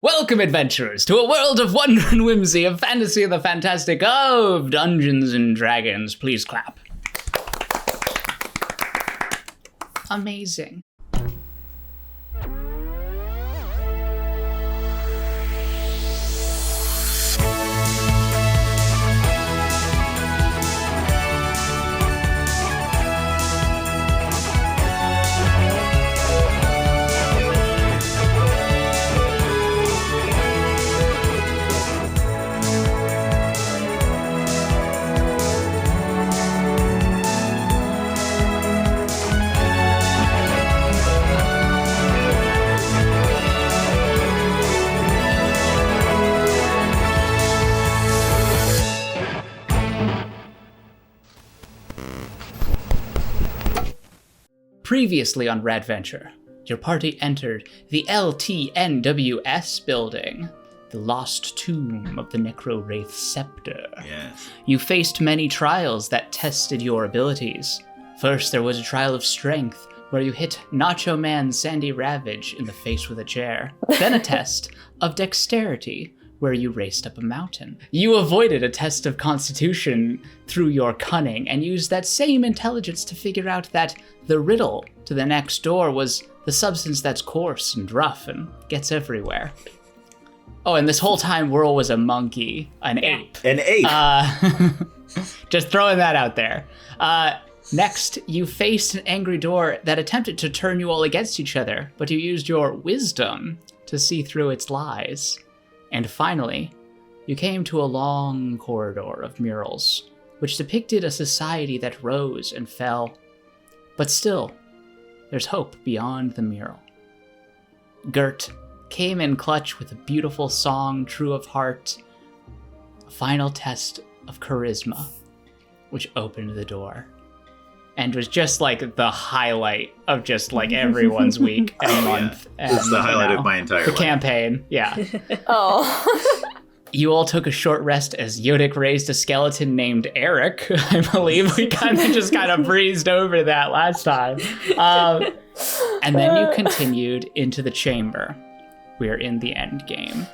Welcome, adventurers, to a world of wonder and whimsy, of fantasy and the fantastic, of Dungeons and Dragons. Please clap. Amazing. Previously on Radventure, your party entered the LTNWS building, the lost tomb of the NecroWraith Scepter. Yes. You faced many trials that tested your abilities. First, there was a trial of strength, where you hit Nacho Man Sandy Ravage in the face with a chair. Then a test of dexterity, where you raced up a mountain. You avoided a test of constitution through your cunning and used that same intelligence to figure out that the riddle to the next door was the substance that's coarse and rough and gets everywhere. Oh, and this whole time Whirl was a monkey, an ape. An ape. Just throwing that out there. Next, you faced an angry door that attempted to turn you all against each other, but you used your wisdom to see through its lies. And finally, you came to a long corridor of murals, which depicted a society that rose and fell. But still, there's hope beyond the mural. Gert came in clutch with a beautiful song, true of heart, a final test of charisma, which opened the door. And was just like the highlight of just like everyone's week and month. Yeah. It's the highlight of my entire life. Campaign, yeah. Oh. You all took a short rest as Yodik raised a skeleton named Eric. I believe we kind of breezed over that last time. And then you continued into the chamber. We're in the end game.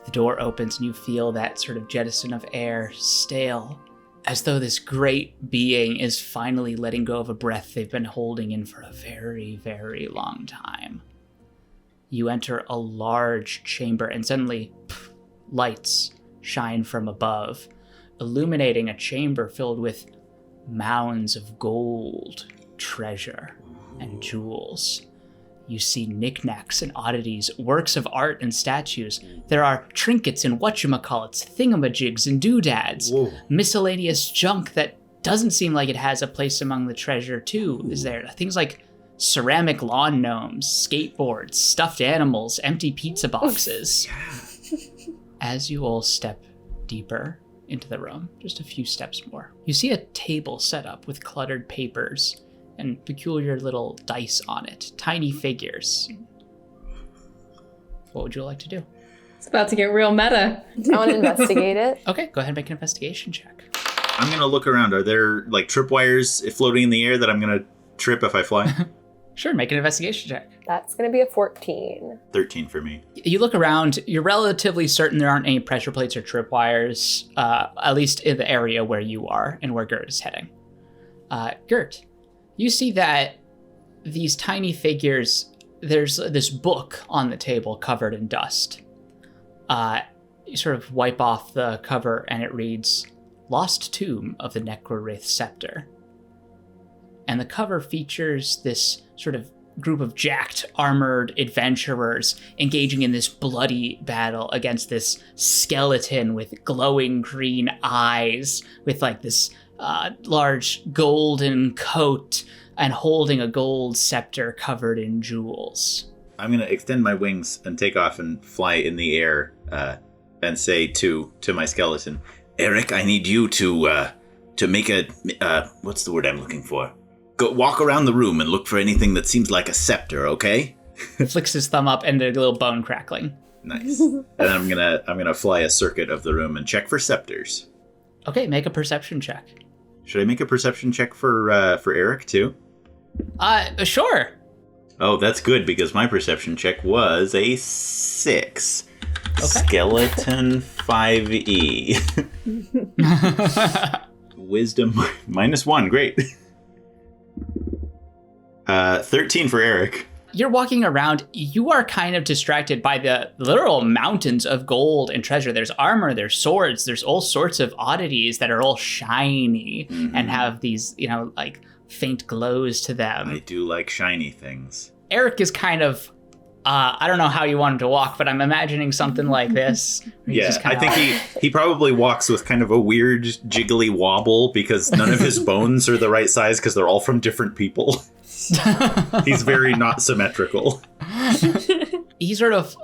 The door opens and you feel that sort of jettison of air, stale, as though this great being is finally letting go of a breath they've been holding in for a very, very long time. You enter a large chamber and suddenly, lights shine from above, illuminating a chamber filled with mounds of gold, treasure, and jewels. You see knickknacks and oddities, works of art and statues. There are trinkets and whatchamacallits, thingamajigs and doodads. Whoa. Miscellaneous junk that doesn't seem like it has a place among the treasure too, is there. Things like ceramic lawn gnomes, skateboards, stuffed animals, empty pizza boxes. As you all step deeper into the room, just a few steps more, you see a table set up with cluttered papers and peculiar little dice on it, tiny figures. What would you like to do? It's about to get real meta. I want to investigate it. Okay, go ahead and make an investigation check. I'm going to look around. Are there like tripwires floating in the air that I'm going to trip if I fly? Sure, make an investigation check. That's going to be a 14. 13 for me. You look around, you're relatively certain there aren't any pressure plates or tripwires, at least in the area where you are and where Gert is heading. Gert, you see that these tiny figures, there's this book on the table covered in dust. You sort of wipe off the cover and it reads, Lost Tomb of the NecroWraith Scepter. And the cover features this sort of group of jacked, armored adventurers engaging in this bloody battle against this skeleton with glowing green eyes, with like this large golden coat and holding a gold scepter covered in jewels. I'm going to extend my wings and take off and fly in the air and say to my skeleton, Eric, I need you to make a, what's the word I'm looking for? Go walk around the room and look for anything that seems like a scepter, okay? Flicks his thumb up and a little bone crackling. Nice. And I'm gonna fly a circuit of the room and check for scepters. Okay, make a perception check. Should I make a perception check for Eric too? Sure. Oh, that's good because my perception check was a 6. Skeleton 5e. Wisdom -1. Great. 13 for Eric. You're walking around, you are kind of distracted by the literal mountains of gold and treasure. There's armor, there's swords, there's all sorts of oddities that are all shiny and have these, like faint glows to them. I do like shiny things. Eric is kind of, I don't know how you want him to walk, but I'm imagining something like this. Yeah, I think he probably walks with kind of a weird jiggly wobble because none of his bones are the right size because they're all from different people. He's very not symmetrical. He sort of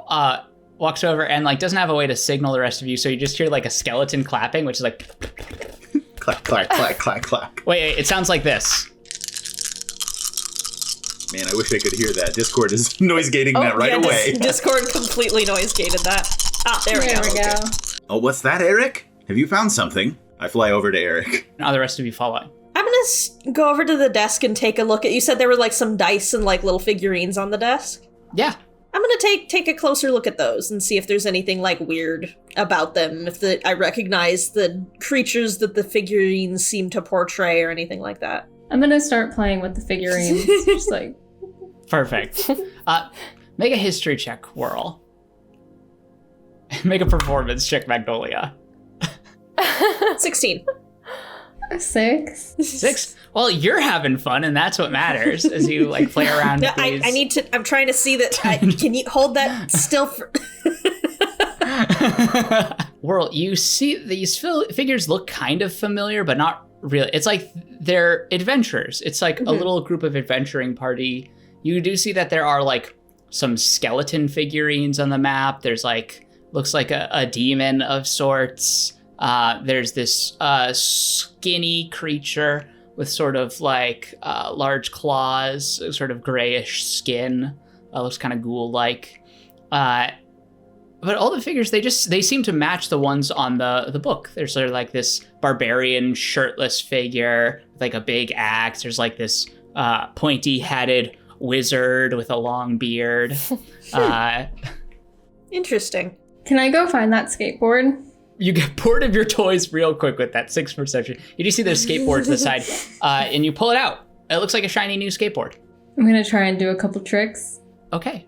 walks over and like doesn't have a way to signal the rest of you, so you just hear like a skeleton clapping, which is like clack, clack, clack, clack, clack. Wait, it sounds like this. Man, I wish I could hear that. Discord is noise gating that right away. Discord completely noise gated that. There we go. Okay. Oh, what's that, Eric? Have you found something? I fly over to Eric. Now the rest of you follow. I'm gonna go over to the desk and take a look at. You said there were like some dice and like little figurines on the desk. Yeah. I'm gonna take a closer look at those and see if there's anything like weird about them. If I recognize the creatures that the figurines seem to portray or anything like that. I'm gonna start playing with the figurines. Just like Perfect. Make a history check, Whirl. Make a performance check, Magnolia. 16. 6. 6? Well, you're having fun, and that's what matters as you like play around with these. I need to. I'm trying to see that. Can you hold that still for? Whirl, you see these figures look kind of familiar, but not really. It's like they're adventurers. It's like a little group of adventuring party. You do see that there are like some skeleton figurines on the map. There's like, looks like a demon of sorts. There's this skinny creature with sort of like large claws, sort of grayish skin. Looks kind of ghoul-like. But all the figures, they seem to match the ones on the book. There's sort of like this barbarian shirtless figure with like a big axe. There's like this pointy-headed wizard with a long beard. Interesting. Can I go find that skateboard? You get bored of your toys real quick with that 6 perception. You do see there's skateboard to the side, and you pull it out. It looks like a shiny new skateboard. I'm gonna try and do a couple tricks. Okay.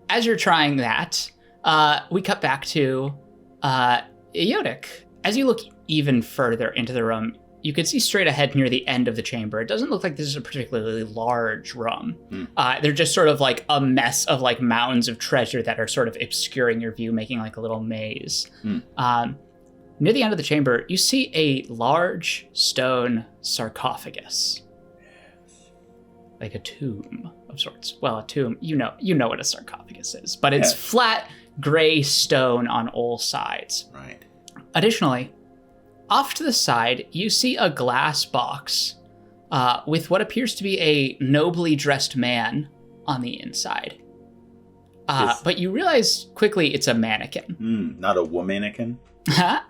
As you're trying that, we cut back to Yodik. As you look even further into the room, you can see straight ahead near the end of the chamber. It doesn't look like this is a particularly large room. They're just sort of like a mess of like mounds of treasure that are sort of obscuring your view, making like a little maze. Near the end of the chamber, you see a large stone sarcophagus. Like a tomb of sorts. Well, a tomb, you know what a sarcophagus is, but it's flat gray stone on all sides. Right. Additionally, off to the side, you see a glass box with what appears to be a nobly dressed man on the inside. But you realize quickly it's a mannequin. Not a womanikin. Huh?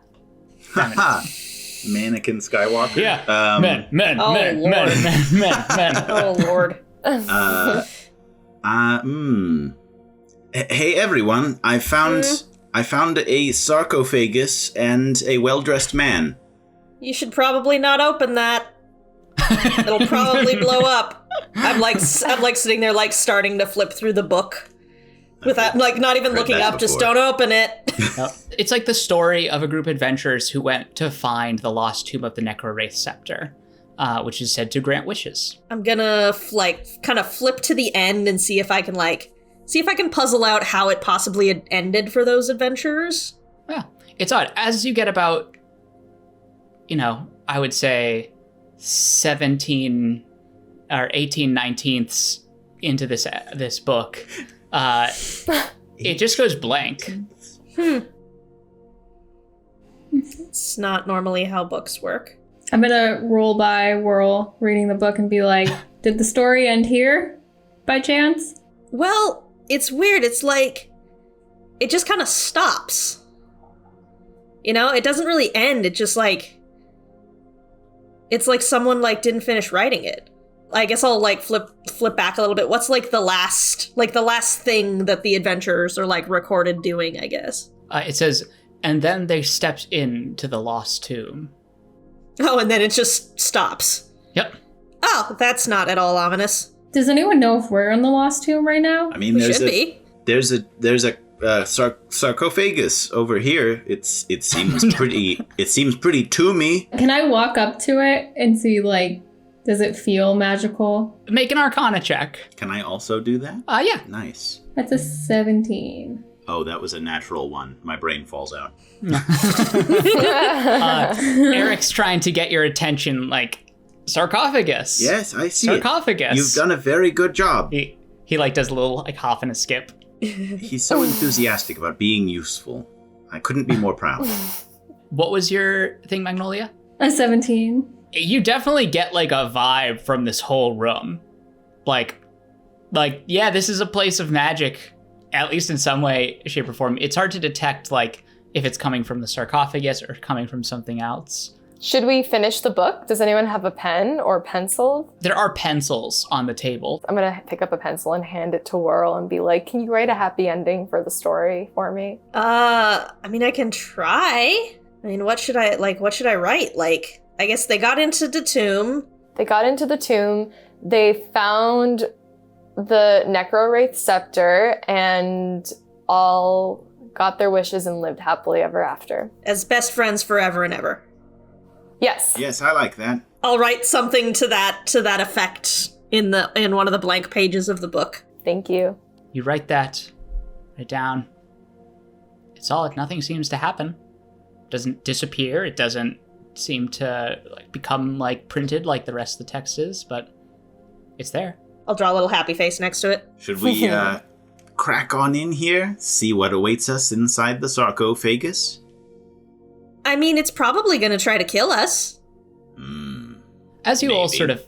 Mannequin Skywalker. Yeah. Men. Oh Lord. Hey everyone! I found a sarcophagus and a well-dressed man. You should probably not open that. It'll probably blow up. I'm like sitting there like starting to flip through the book. Without like not even looking up, just don't open it. It's like the story of a group of adventurers who went to find the lost tomb of the NecroWraith Scepter, which is said to grant wishes. I'm gonna kind of flip to the end and see if I can puzzle out how it possibly had ended for those adventurers. Yeah, it's odd. As you get about, I would say 17 or 18 19ths into this book, it just goes blank. It's not normally how books work. I'm gonna roll by Whirl reading the book and be like, did the story end here by chance? Well, it's weird. It's like, it just kind of stops. It doesn't really end. It just like, it's like someone like didn't finish writing it. I guess I'll like flip back a little bit. What's like the last thing that the adventurers are like recorded doing, I guess. It says, and then they stepped into the lost tomb. Oh, and then it just stops. Yep. Oh, that's not at all ominous. Does anyone know if we're in the lost tomb right now? I mean, We there's should a be. there's a sarcophagus over here. It seems pretty tomby. Can I walk up to it and see, like, does it feel magical? Make an Arcana check. Can I also do that? Yeah. Nice. That's a 17. Oh, that was a natural one. My brain falls out. Eric's trying to get your attention, like, sarcophagus. Yes, I see Sarcophagus. You've done a very good job. He like does a little like hop and a skip. He's so enthusiastic about being useful. I couldn't be more proud. What was your thing, Magnolia? A 17. You definitely get like a vibe from this whole room. Like, yeah, this is a place of magic, at least in some way, shape, or form. It's hard to detect, like, if it's coming from the sarcophagus or coming from something else. Should we finish the book? Does anyone have a pen or pencil? There are pencils on the table. I'm gonna pick up a pencil and hand it to Whirl and be like, can you write a happy ending for the story for me? I mean, I can try. I mean, what should I write? Like, I guess they got into the tomb. They got into the tomb, they found the NecroWraith scepter, and all got their wishes and lived happily ever after. As best friends forever and ever. Yes. Yes, I like that. I'll write something to that effect in one of the blank pages of the book. Thank you. You write that down. It's solid. Nothing seems to happen. It doesn't disappear. It doesn't seem to like become like printed like the rest of the text is, but it's there. I'll draw a little happy face next to it. Should we crack on in here, see what awaits us inside the sarcophagus? I mean, it's probably going to try to kill us. As you all Maybe. sort of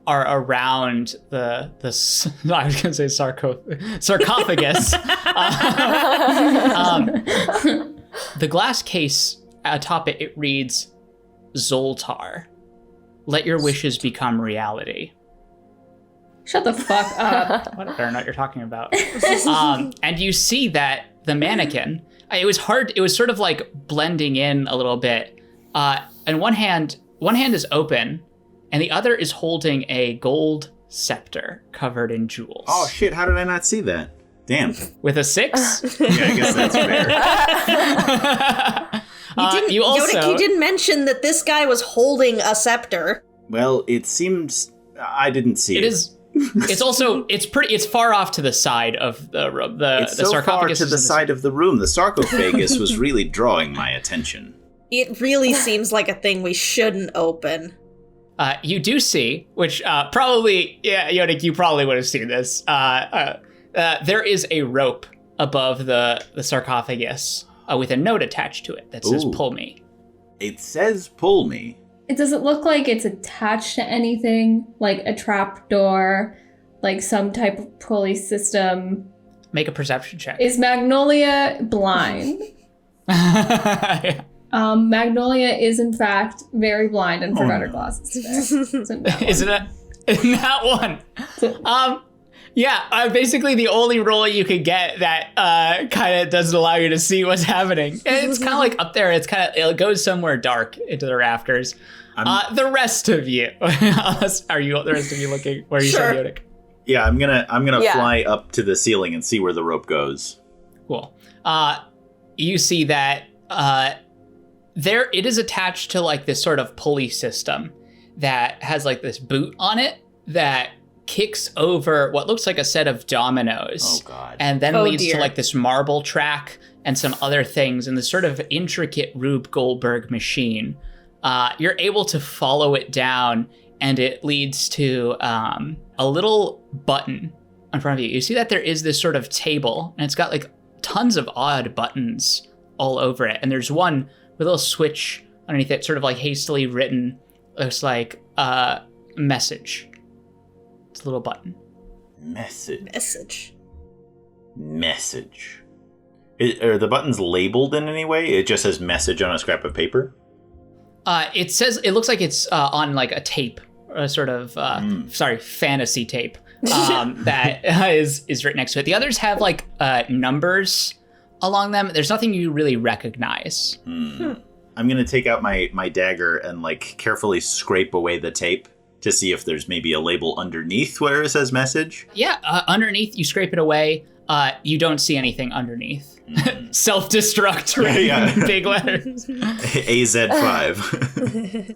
are around the I was going to say sarcophagus. The glass case atop it reads, Zoltar, let your wishes become reality. Shut the fuck up. I don't know what you're talking about. And you see that the mannequin, it was sort of like blending in a little bit. And one hand is open, and the other is holding a gold scepter covered in jewels. Oh shit, how did I not see that? Damn. With a 6? Yeah, I guess that's fair. You didn't mention that this guy was holding a scepter. Well, it seems I didn't see it. It is. It's far off to the side of the room. It's the so far sarcophagus to is the in side of the room. The sarcophagus was really drawing my attention. It really seems like a thing we shouldn't open. You do see, which probably, yeah, Yodik, you probably would have seen this. There is a rope above the sarcophagus with a note attached to it that says, Ooh. Pull me. It says pull me. It doesn't look like it's attached to anything, like a trap door, like some type of pulley system. Make a perception check. Is Magnolia blind? Yeah. Magnolia is in fact very blind and forgot her glasses today. So no. Is it not one? Yeah, basically the only roll you could get that kind of doesn't allow you to see what's happening. And it's kind of like up there. It goes somewhere dark into the rafters. The rest of you, are you? The rest of you looking where you said Yodik? Yeah, I'm gonna fly up to the ceiling and see where the rope goes. Cool. You see that there it is attached to like this sort of pulley system that has like this boot on it that kicks over what looks like a set of dominoes. Oh god. And then Oh, leads dear. to like this marble track and some other things and this sort of intricate Rube Goldberg machine. You're able to follow it down and it leads to a little button in front of you. You see that there is this sort of table and it's got like tons of odd buttons all over it. And there's one with a little switch underneath it, sort of like hastily written. Looks like message. It's a little button. Message. Are the buttons labeled in any way? It just says message on a scrap of paper? It looks like it's on like a tape sort of fantasy tape that is right next to it. The others have like numbers along them. There's nothing you really recognize. I'm gonna take out my dagger and like carefully scrape away the tape to see if there's maybe a label underneath where it says message. Yeah, underneath, you scrape it away. You don't see anything underneath. Self-destruct written in big letters. AZ5.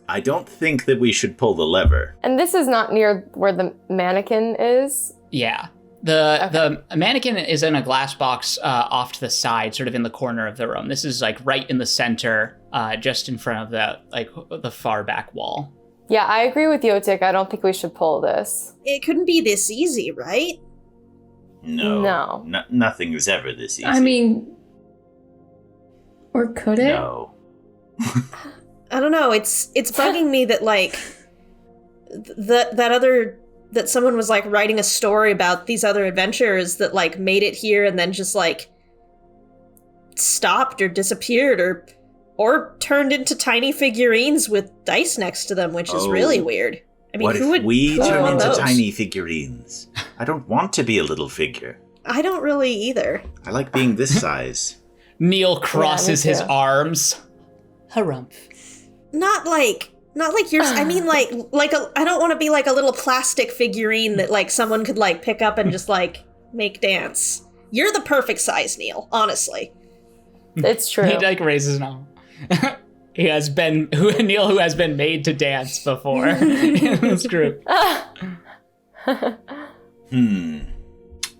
I don't think that we should pull the lever. And this is not near where the mannequin is? Yeah. The mannequin is in a glass box off to the side, sort of in the corner of the room. This is like right in the center, just in front of the far back wall. Yeah, I agree with Yotik. I don't think we should pull this. It couldn't be this easy, right? No. Nothing is ever this easy. I mean, or could it? No. I don't know. It's bugging me that like that someone was like writing a story about these other adventurers that like made it here and then just like stopped or disappeared or turned into tiny figurines with dice next to them, which is really weird. I mean, what who if we turn into those? tiny figurines? I don't want to be a little figure. I don't really either. I like being this size. Neil crosses his arms. Harumph. Not like yours. I mean, I don't want to be like a little plastic figurine that like someone could like pick up and just like make dance. You're the perfect size, Neil. Honestly, it's true. He like raises an arm. He has been Neil, who has been made to dance before in this group.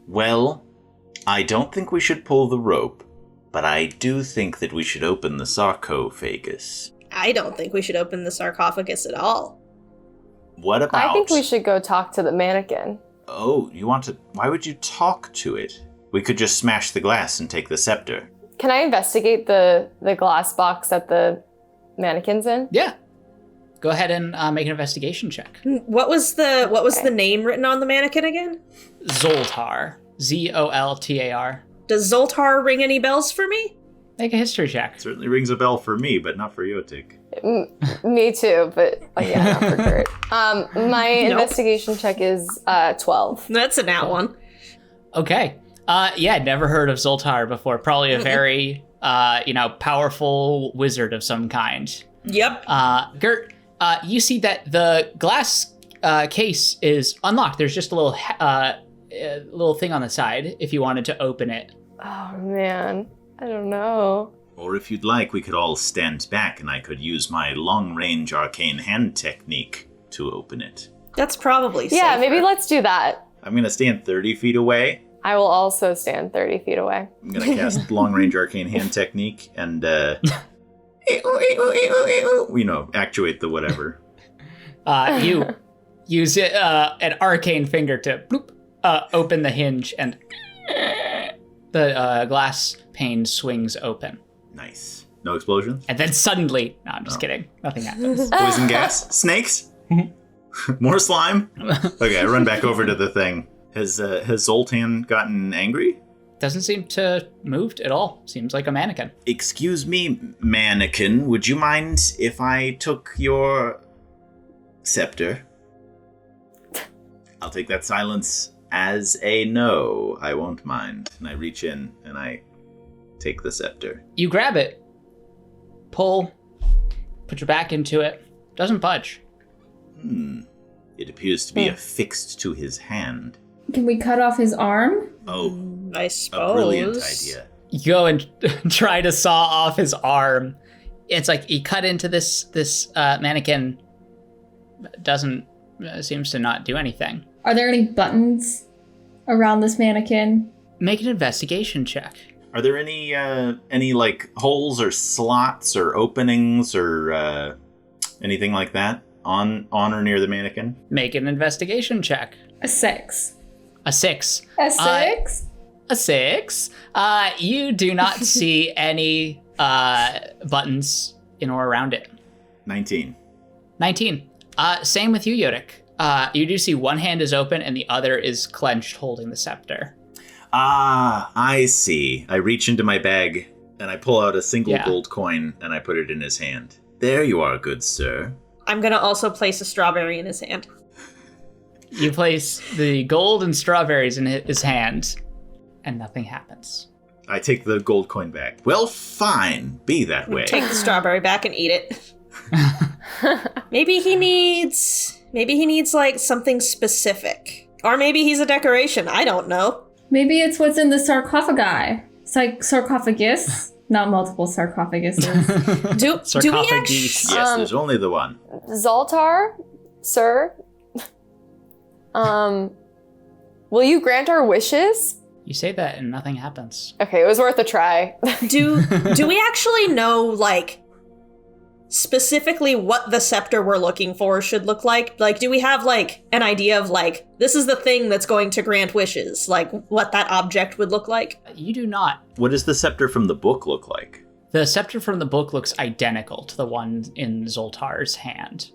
Well, I don't think we should pull the rope, but I do think that we should open the sarcophagus. I don't think we should open the sarcophagus at all. What about? I think we should go talk to the mannequin. Oh, you want to? Why would you talk to it? We could just smash the glass and take the scepter. Can I investigate the glass box that the mannequin's in? Yeah. Go ahead and make an investigation check. What was the name written on the mannequin again? Zoltar. Zoltar. Does Zoltar ring any bells for me? Make a history check. Certainly rings a bell for me, but not for Yotik. Me too, but yeah, not for Kurt. My investigation check is 12. That's a nat one. Okay. Yeah, never heard of Zoltar before. Probably a very, powerful wizard of some kind. Yep. Gert, you see that the glass case is unlocked. There's just a little thing on the side if you wanted to open it. Oh, man. I don't know. Or if you'd like, we could all stand back and I could use my long-range arcane hand technique to open it. That's probably safer. Yeah, maybe let's do that. I'm going to stand 30 feet away. I will also stand 30 feet away. I'm going to cast long-range arcane hand technique and, actuate the whatever. You use an arcane finger to open the hinge, and the glass pane swings open. Nice. No explosions? And then suddenly, no, I'm just kidding. Nothing happens. Poison gas? Snakes? More slime? Okay, I run back over to the thing. Has Zoltan gotten angry? Doesn't seem to move at all. Seems like a mannequin. Excuse me, mannequin. Would you mind if I took your scepter? I'll take that silence as a no. I won't mind. And I reach in and I take the scepter. You grab it, pull, put your back into it. Doesn't budge. It appears to be affixed to his hand. Can we cut off his arm? Oh, I suppose. a brilliant idea. You go and try to saw off his arm. It's like you cut into this mannequin. Seems to not do anything. Are there any buttons around this mannequin? Make an investigation check. Are there any like holes or slots or openings or anything like that on or near the mannequin? Make an investigation check. A 6. A 6. A 6? A 6. You do not see any buttons in or around it. 19. 19. Same with you, Yodik. You do see one hand is open and the other is clenched, holding the scepter. Ah, I see. I reach into my bag and I pull out a single Yeah. gold coin and I put it in his hand. There you are, good sir. I'm gonna also place a strawberry in his hand. You place the gold and strawberries in his hand, and nothing happens. I take the gold coin back. Well, fine. Be that way. Take the strawberry back and eat it. Maybe he needs like something specific. Or maybe he's a decoration. I don't know. Maybe it's what's in the sarcophagi. Sarcophagus? Not multiple sarcophaguses. Do we Sarcophagus. actually... Yes, there's only the one. Zoltar, sir, will you grant our wishes? You say that and nothing happens. Okay, it was worth a try. Do we actually know, like, specifically what the scepter we're looking for should look like? Like, do we have, like, an idea of, like, this is the thing that's going to grant wishes? Like, what that object would look like? You do not. What does the scepter from the book look like? The scepter from the book looks identical to the one in Zoltar's hand.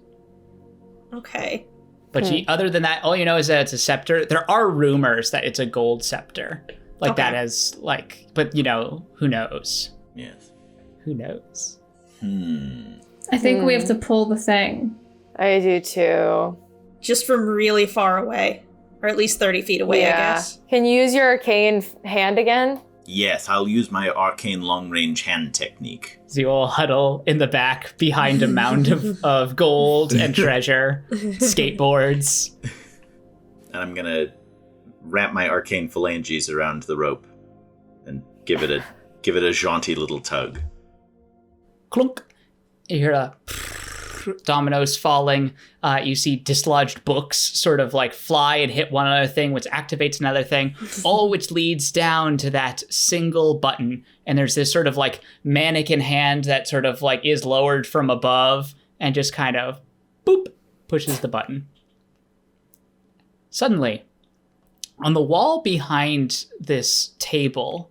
Okay. But other than that, all you know is that it's a scepter. There are rumors that it's a gold scepter. Like Okay. that is like, but you know, who knows? Yes. Who knows? I think we have to pull the thing. I do too. Just from really far away. Or at least 30 feet away, I guess. Can you use your arcane hand again? Yes, I'll use my arcane long-range hand technique. So you all huddle in the back behind a mound of gold and treasure, skateboards. And I'm gonna wrap my arcane phalanges around the rope and give it a jaunty little tug. Clunk. You hear a dominoes falling. You see dislodged books sort of like fly and hit one other thing, which activates another thing, all which leads down to that single button. And there's this sort of like mannequin hand that sort of like is lowered from above and just kind of boop, pushes the button. Suddenly, on the wall behind this table,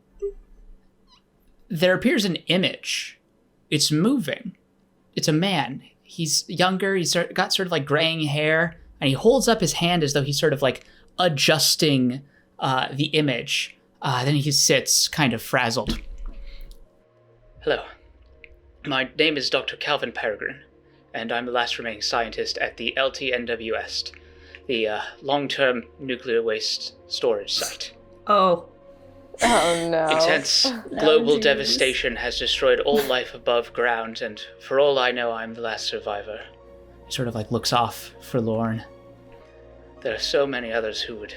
there appears an image. It's moving. It's a man. He's younger. He's got sort of like graying hair, and he holds up his hand as though he's sort of like adjusting the image. Then he sits kind of frazzled. Hello. My name is Dr. Calvin Peregrine, and I'm the last remaining scientist at the LTNWS, the long-term nuclear waste storage site. Oh. Oh no. Intense global devastation has destroyed all life above ground, and for all I know, I'm the last survivor. He sort of like looks off forlorn. There are so many others who would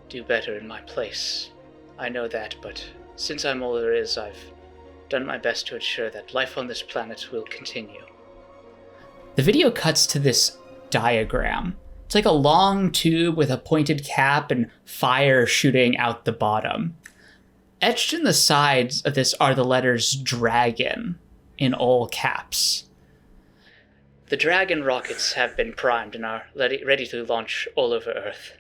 do better in my place. I know that, but since I'm all there is, I've done my best to ensure that life on this planet will continue. The video cuts to this diagram. It's like a long tube with a pointed cap and fire shooting out the bottom. Etched in the sides of this are the letters dragon in all caps. The dragon rockets have been primed and are ready to launch all over Earth.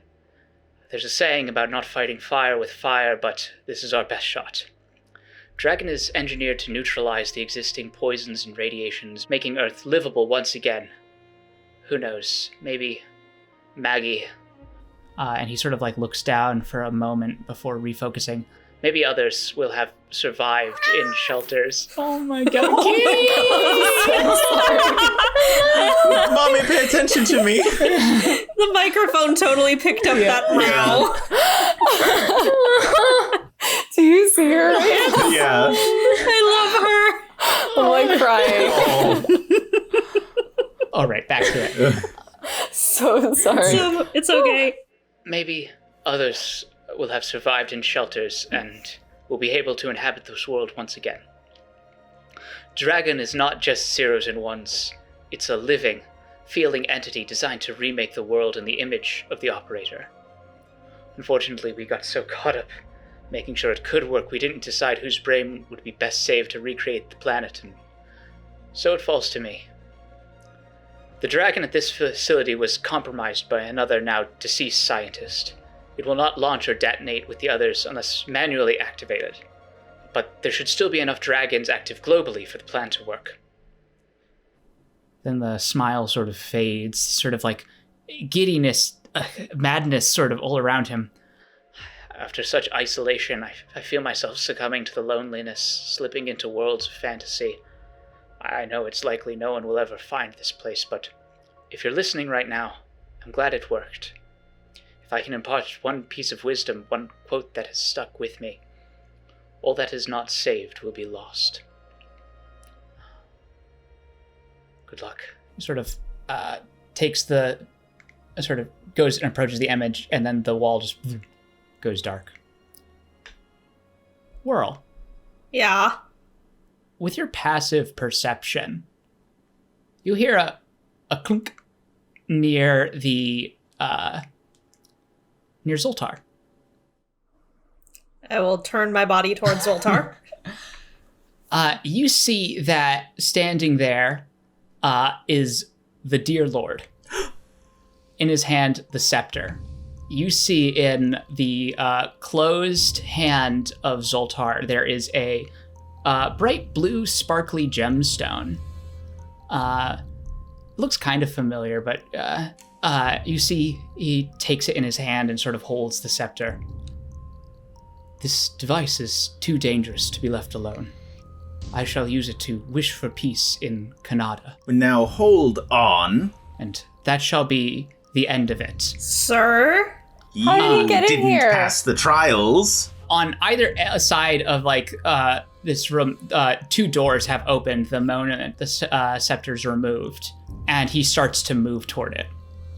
There's a saying about not fighting fire with fire, but this is our best shot. Dragon is engineered to neutralize the existing poisons and radiations, making Earth livable once again. Who knows? Maybe Maggie. And he sort of like looks down for a moment before refocusing. Maybe others will have survived in shelters. Oh my god, Mommy, pay attention to me. The microphone totally picked up that row. Do you see her? Yeah. I love her. I'm like crying. All right, back to it. So sorry. So, it's okay. Maybe others will have survived in shelters and will be able to inhabit this world once again. Dragon is not just zeros and ones. It's a living, feeling entity designed to remake the world in the image of the operator. Unfortunately, we got so caught up making sure it could work, we didn't decide whose brain would be best saved to recreate the planet, and so it falls to me. The dragon at this facility was compromised by another now deceased scientist. It will not launch or detonate with the others unless manually activated. But there should still be enough dragons active globally for the plan to work. Then the smile sort of fades, sort of like giddiness, madness sort of all around him. After such isolation, I feel myself succumbing to the loneliness, slipping into worlds of fantasy. I know it's likely no one will ever find this place, but if you're listening right now, I'm glad it worked. If I can impart one piece of wisdom, one quote that has stuck with me, all that is not saved will be lost. Good luck. Sort of goes and approaches the image, and then the wall just goes dark. Whirl. Yeah. With your passive perception, you hear a clunk near the near Zoltar. I will turn my body towards Zoltar. You see that standing there is the Dear Lord. In his hand, the Scepter. You see in the closed hand of Zoltar, there is a bright blue sparkly gemstone. Looks kind of familiar, but you see he takes it in his hand and sort of holds the scepter. This device is too dangerous to be left alone. I shall use it to wish for peace in Canada. Now hold on. And that shall be the end of it. Sir? How did he get in didn't here? pass the trials. On either side of this room, two doors have opened the moment the scepter's removed, and he starts to move toward it.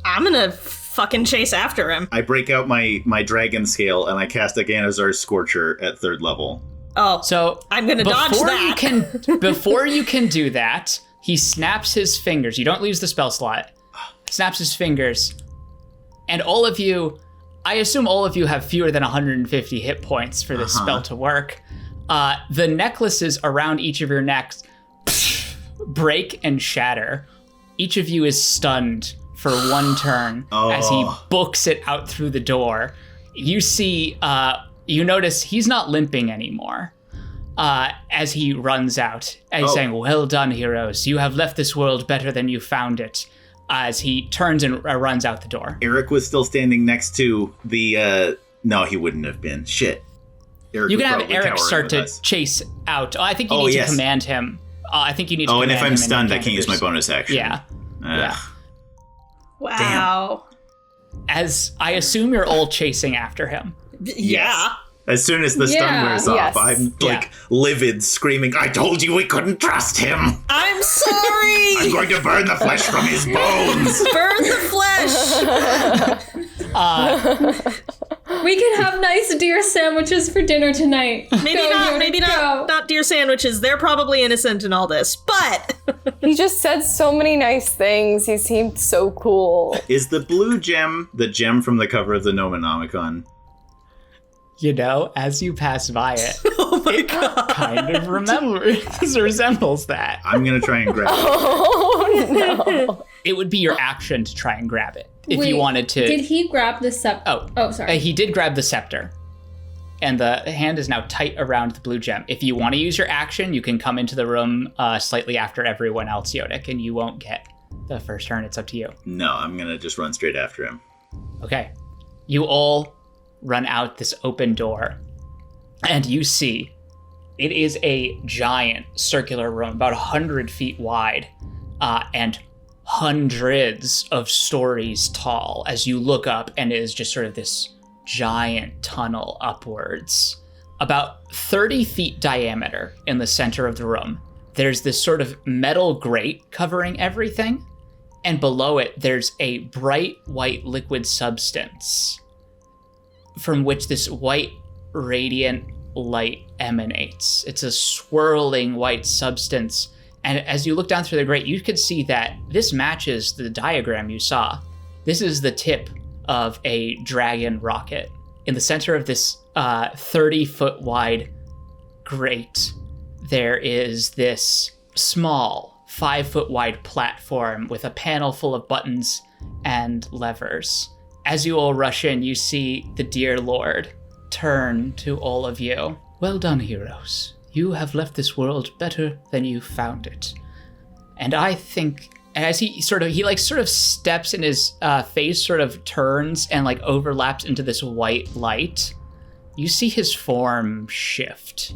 I'm gonna fucking chase after him. I break out my dragon scale and I cast a Ganazar's Scorcher at 3rd level. Oh, So I'm gonna dodge that. Before you can do that, he snaps his fingers. You don't lose the spell slot. Snaps his fingers, and all of you, I assume all of you have fewer than 150 hit points for this spell to work. The necklaces around each of your necks break and shatter. Each of you is stunned for one turn as he books it out through the door. You see, you notice he's not limping anymore as he runs out. And he's saying, "Well done, heroes. You have left this world better than you found it." As he turns and runs out the door. Eric was still standing next to the, no, he wouldn't have been. Shit. Eric You was can have probably Eric cowering start with to us. chase out. I think you need to command him. I think you need to command him. And if I'm stunned, I and can't use my bonus action. Yeah. Yeah. Wow. As I assume you're all chasing after him. Yeah. As soon as the stun wears off, Yes. I'm livid, screaming, "I told you we couldn't trust him! I'm sorry! I'm going to burn the flesh from his bones!" Burn the flesh! We can have nice deer sandwiches for dinner tonight. Maybe not deer sandwiches. They're probably innocent in all this, but He just said so many nice things. He seemed so cool. Is the blue gem the gem from the cover of the Nomonomicon? You know, as you pass by it, oh my god. kind of resembles that. I'm going to try and grab it. Oh no. It would be your action to try and grab it if Wait, you wanted to. Did he grab the scepter? Oh, sorry. He did grab the scepter, and the hand is now tight around the blue gem. If you want to use your action, you can come into the room slightly after everyone else, Yodik, and you won't get the first turn. It's up to you. No, I'm going to just run straight after him. Okay. You all run out this open door, and you see it is a giant circular room, about 100 feet wide, and hundreds of stories tall as you look up, and it is just sort of this giant tunnel upwards. About 30 feet diameter in the center of the room. There's this sort of metal grate covering everything, and below it there's a bright white liquid substance from which this white radiant light emanates. It's a swirling white substance. And as you look down through the grate, you could see that this matches the diagram you saw. This is the tip of a dragon rocket. In the center of this 30-foot wide grate, there is this small 5-foot wide platform with a panel full of buttons and levers. As you all rush in, you see the Dear Lord turn to all of you. Well done, heroes. You have left this world better than you found it. And I think, as he sort of steps, and his face sort of turns and overlaps into this white light, you see his form shift.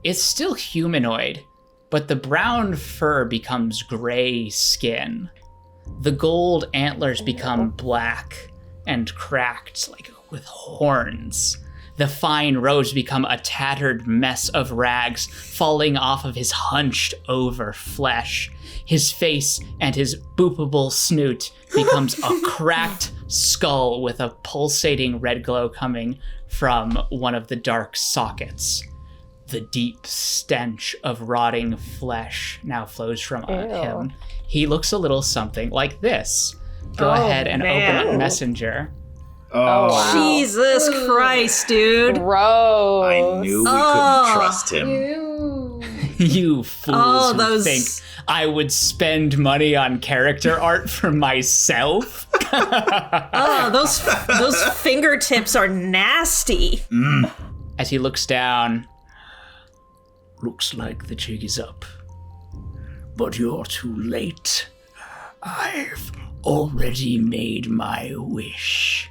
It's still humanoid, but the brown fur becomes gray skin. The gold antlers become black and cracked, like with horns. The fine robes become a tattered mess of rags falling off of his hunched over flesh. His face and his boopable snoot becomes a cracked skull with a pulsating red glow coming from one of the dark sockets. The deep stench of rotting flesh now flows from him. He looks a little something like this. Go ahead and open up Messenger. Oh, wow. Jesus Christ, dude. Gross. I knew we couldn't trust him. Ew. You fools who those- think I would spend money on character art for myself. Oh, those fingertips are nasty. As he looks down, looks like the jig is up. But you're too late. I've already made my wish.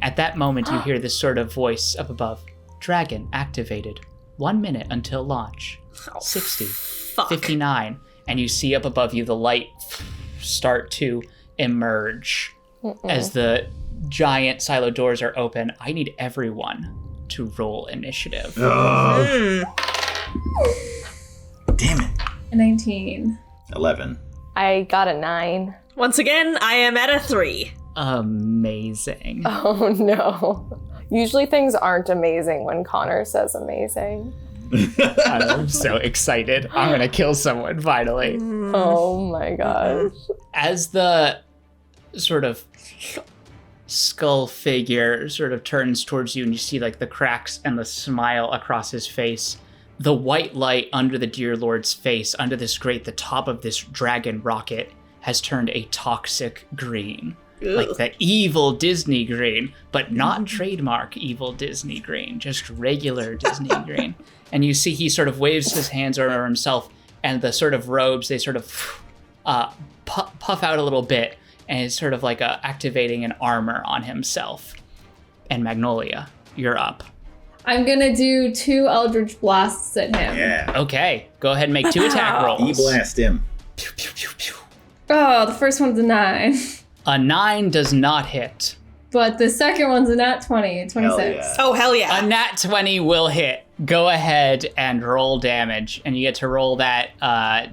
At that moment, you hear this sort of voice up above. Dragon activated. 1 minute until launch. 60. Fuck. 59. And you see up above you the light start to emerge as the giant silo doors are open. I need everyone to roll initiative. Oh, damn it. 19. 11. I got a 9. Once again, I am at a 3. Amazing. Oh no. Usually things aren't amazing when Connor says amazing. I'm so excited. I'm gonna kill someone finally. Oh my gosh. As the sort of skull figure sort of turns towards you and you see like the cracks and the smile across his face, the white light under the Dear Lord's face, under this grate, the top of this dragon rocket has turned a toxic green. Like the evil Disney green, but not trademark evil Disney green, just regular Disney green. And you see he sort of waves his hands over himself, and the sort of robes, they sort of puff out a little bit, and it's sort of like activating an armor on himself. And Magnolia, you're up. I'm gonna do 2 Eldritch Blasts at him. Yeah. Okay, go ahead and make 2 attack rolls. E-blast him. Pew, pew, pew, pew. Oh, the first one's a 9. A 9 does not hit. But the second one's a nat 20, 26. Hell yeah. Oh, hell yeah. A nat 20 will hit. Go ahead and roll damage, and you get to roll that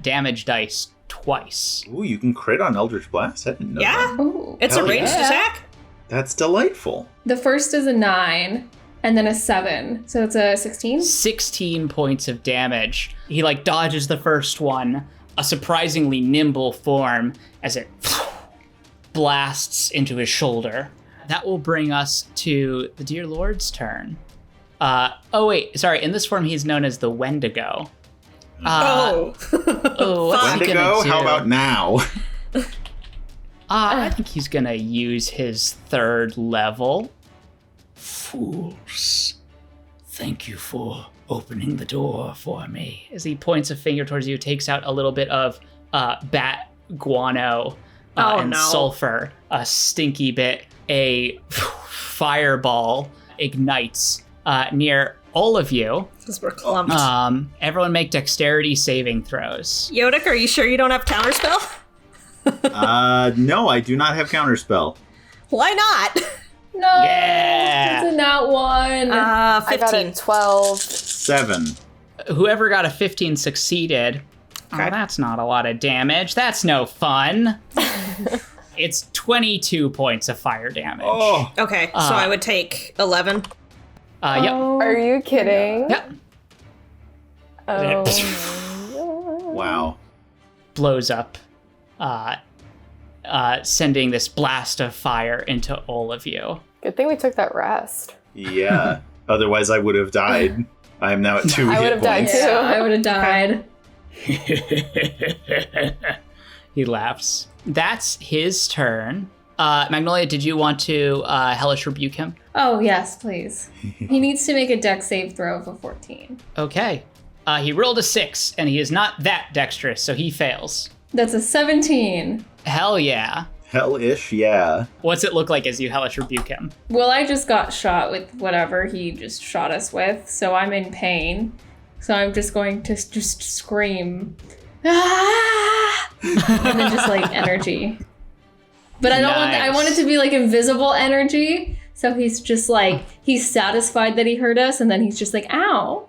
damage dice twice. Ooh, you can crit on Eldritch Blast? I didn't know Yeah? that. Ooh. It's a Hell ranged yeah. attack? That's delightful. The first is a 9, and then a 7. So it's a 16? 16 points of damage. He like dodges the first one, a surprisingly nimble form as it blasts into his shoulder. That will bring us to the Dear Lord's turn. Oh wait, sorry, in this form he's known as the Wendigo. Oh. What's he gonna Wendigo, do? how about now? I think he's gonna use his 3rd level. Fools. Thank you for opening the door for me. As he points a finger towards you, takes out a little bit of bat guano and no. sulfur, a stinky bit. A fireball ignites near all of you. Because we're clumped. Everyone make dexterity saving throws. Yodik, are you sure you don't have counterspell? No, I do not have counterspell. Why not? No! Yeah. It's a nat 1. I got 15. a 12. 7. Whoever got a 15 succeeded. Okay. Oh, that's not a lot of damage. That's no fun. It's 22 points of fire damage. Oh, Okay, so I would take 11. Yep. Oh. Are you kidding? Yep. Oh. wow. Blows up, sending this blast of fire into all of you. Good thing we took that rest. Yeah. Otherwise, I would have died. I am now at 2 I hit would have died points. too. Yeah, I would have died. He laughs. That's his turn. Magnolia, did you want to hellish rebuke him? Oh, yes, please. He needs to make a dex save throw of a 14. Okay. He rolled a 6, and he is not that dexterous, so he fails. That's a 17. Hell yeah. Hellish, yeah. What's it look like as you hellish rebuke him? Well, I just got shot with whatever he just shot us with, so I'm in pain. So I'm just going to just scream. Ah! And then just like energy. But I don't want Nice. I want it to be like invisible energy. So he's just like, he's satisfied that he hurt us, and then he's just like, ow.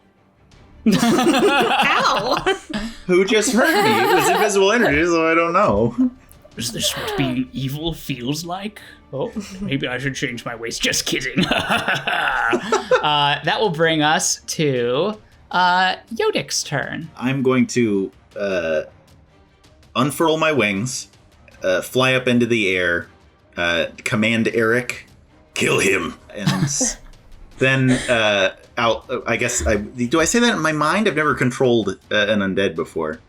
Ow! Who just hurt me? It was invisible energy, so I don't know. Is this what being evil feels like? Oh, maybe I should change my ways. Just kidding. That will bring us to Yodic's turn. I'm going to unfurl my wings, fly up into the air, command Eric, kill him, and then I guess do I say that in my mind? I've never controlled an undead before.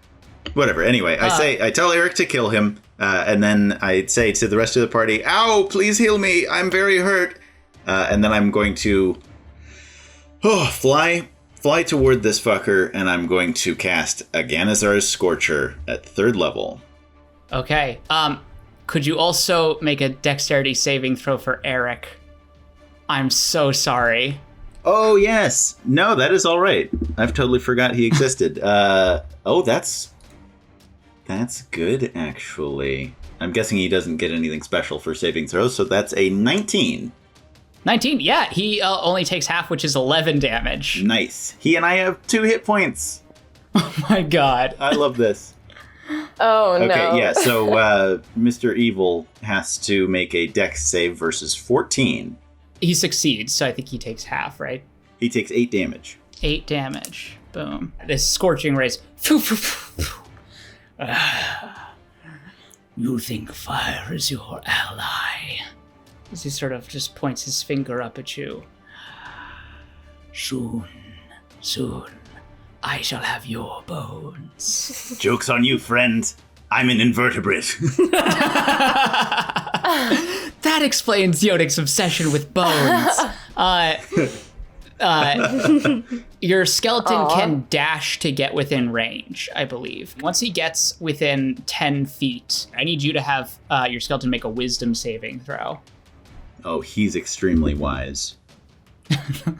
Whatever. Anyway, I tell Eric to kill him, and then I say to the rest of the party, "Ow! Please heal me. I'm very hurt." And then I'm going to fly toward this fucker, and I'm going to cast Aganazar's Scorcher at 3rd level. Okay. Could you also make a dexterity saving throw for Eric? I'm so sorry. Oh, yes. No, that is all right. I've totally forgot he existed. That's good, actually. I'm guessing he doesn't get anything special for saving throws, so that's a 19. 19, yeah. He only takes half, which is 11 damage. Nice. He and I have 2 hit points. Oh my god. I love this. Oh, no. Okay, yeah, so Mr. Evil has to make a dex save versus 14. He succeeds, so I think he takes half, right? He takes 8 damage. 8 damage. Boom. This scorching rays. You think fire is your ally. As he sort of just points his finger up at you. Soon, I shall have your bones. Joke's on you, friend. I'm an invertebrate. That explains Yodic's obsession with bones. Your skeleton can dash to get within range, I believe. Once he gets within 10 feet, I need you to have your skeleton make a wisdom saving throw. Oh, he's extremely wise.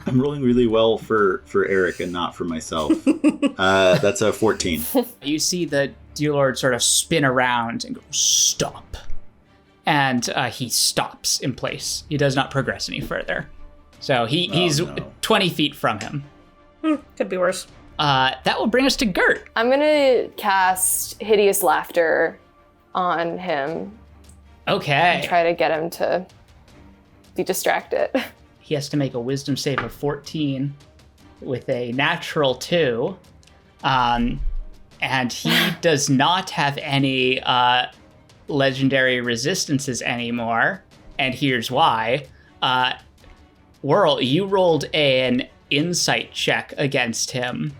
I'm rolling really well for Eric and not for myself. That's a 14. You see the Dear Lord sort of spin around and go, stop. And he stops in place. He does not progress any further. So he's 20 feet from him. Could be worse. That will bring us to Gert. I'm gonna cast Hideous Laughter on him. Okay. Try to get him to be distracted. He has to make a wisdom save of 14 with a natural 2. And he does not have any legendary resistances anymore. And here's why. Whirl, you rolled an insight check against him.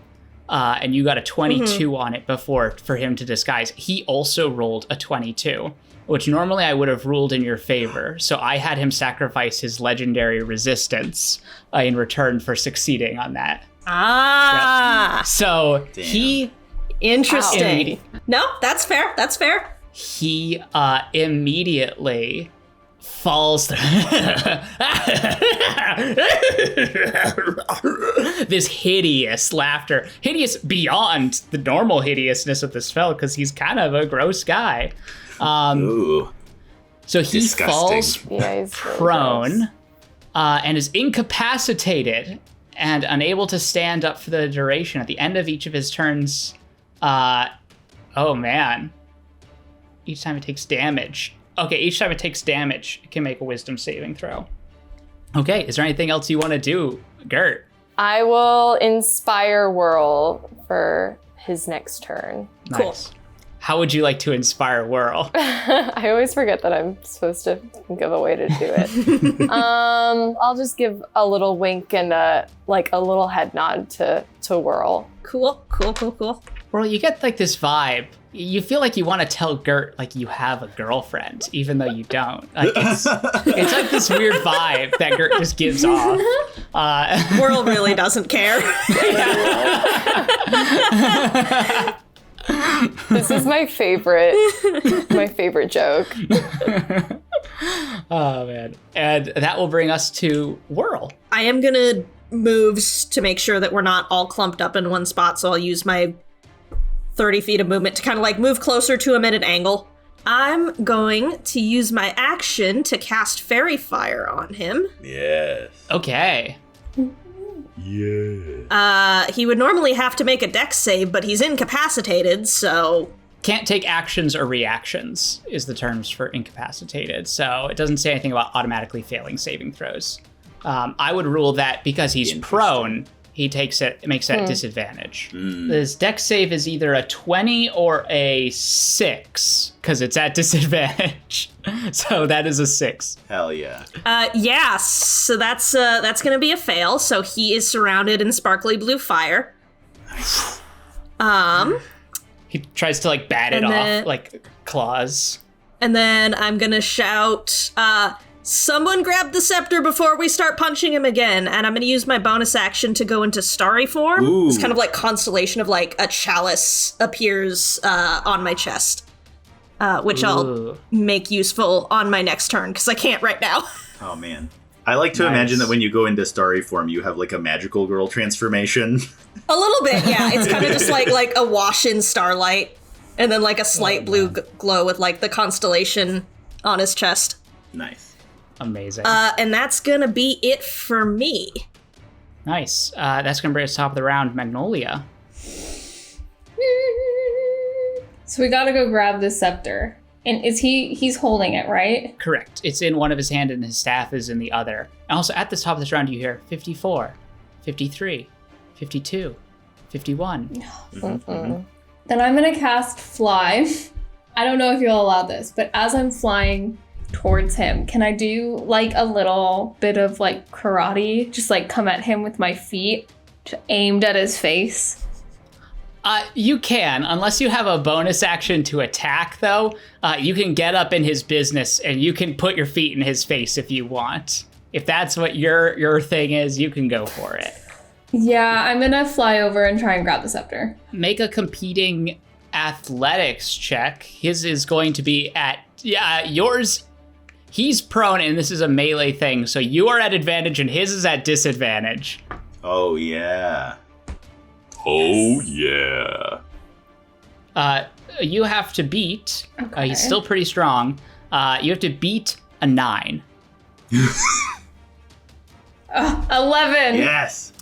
And you got a 22 on it before for him to disguise. He also rolled a 22, which normally I would have ruled in your favor. So I had him sacrifice his legendary resistance in return for succeeding on that. Ah. Yep. So Damn. he... Interesting. No, that's fair. That's fair. He immediately falls through this hideous laughter. Hideous beyond the normal hideousness of the spell, because he's kind of a gross guy. Ooh. So he Disgusting. falls Yeah, he's really prone gross. and is incapacitated and unable to stand up for the duration. At the end of each of his turns, oh man. Each time it takes damage. Okay, each time it takes damage, it can make a wisdom saving throw. Okay, is there anything else you want to do, Gert? I will inspire Whirl for his next turn. Cool. Nice. How would you like to inspire Whirl? I always forget that I'm supposed to think of a way to do it. I'll just give a little wink and a little head nod to Whirl. Cool. Whirl, you get like this vibe. You feel like you want to tell Gert like you have a girlfriend, even though you don't. Like it's like this weird vibe that Gert just gives off. World really doesn't care. This is my favorite joke. Oh man. And that will bring us to Whirl. I am gonna moves to make sure that we're not all clumped up in one spot, so I'll use my 30 feet of movement to kind of like move closer to him at an angle. I'm going to use my action to cast Fairy Fire on him. Yes. Okay. Yeah. He would normally have to make a dex save, but he's incapacitated, so... Can't take actions or reactions is the terms for incapacitated. So it doesn't say anything about automatically failing saving throws. I would rule that because he's prone, he makes it disadvantage. His dex save is either a 20 or a 6 because it's at disadvantage. So that is a 6. Hell yeah. So that's gonna be a fail. So he is surrounded in sparkly blue fire. He tries to like bat it off like claws. And then I'm gonna shout, someone grab the scepter before we start punching him again. And I'm gonna use my bonus action to go into starry form. Ooh. It's kind of like constellation of like a chalice appears on my chest. Which I'll make useful on my next turn, because I can't right now. Oh, man. I like to imagine that when you go into starry form, you have like a magical girl transformation. A little bit, yeah. It's kind of just like a wash in starlight, and then like a slight blue glow with like the constellation on his chest. Nice. Amazing. And that's gonna be it for me. Nice. That's going to bring us top of the round, Magnolia. So we gotta go grab the scepter. And he's holding it, right? Correct. It's in one of his hand and his staff is in the other. And also at the top of this round, you hear 54, 53, 52, 51. Then I'm gonna cast Fly. I don't know if you'll allow this, but as I'm flying towards him, can I do like a little bit of like karate? Just like come at him with my feet, aimed at his face? You can, unless you have a bonus action to attack, though. You can get up in his business and you can put your feet in his face if you want. If that's what your thing is, you can go for it. Yeah, I'm gonna fly over and try and grab the scepter. Make a competing athletics check. His is going to be at yours. He's prone, and this is a melee thing, so you are at advantage, and his is at disadvantage. Oh, yeah. Oh, yeah. You have to beat. Okay. He's still pretty strong. You have to beat a 9. 11! Yes.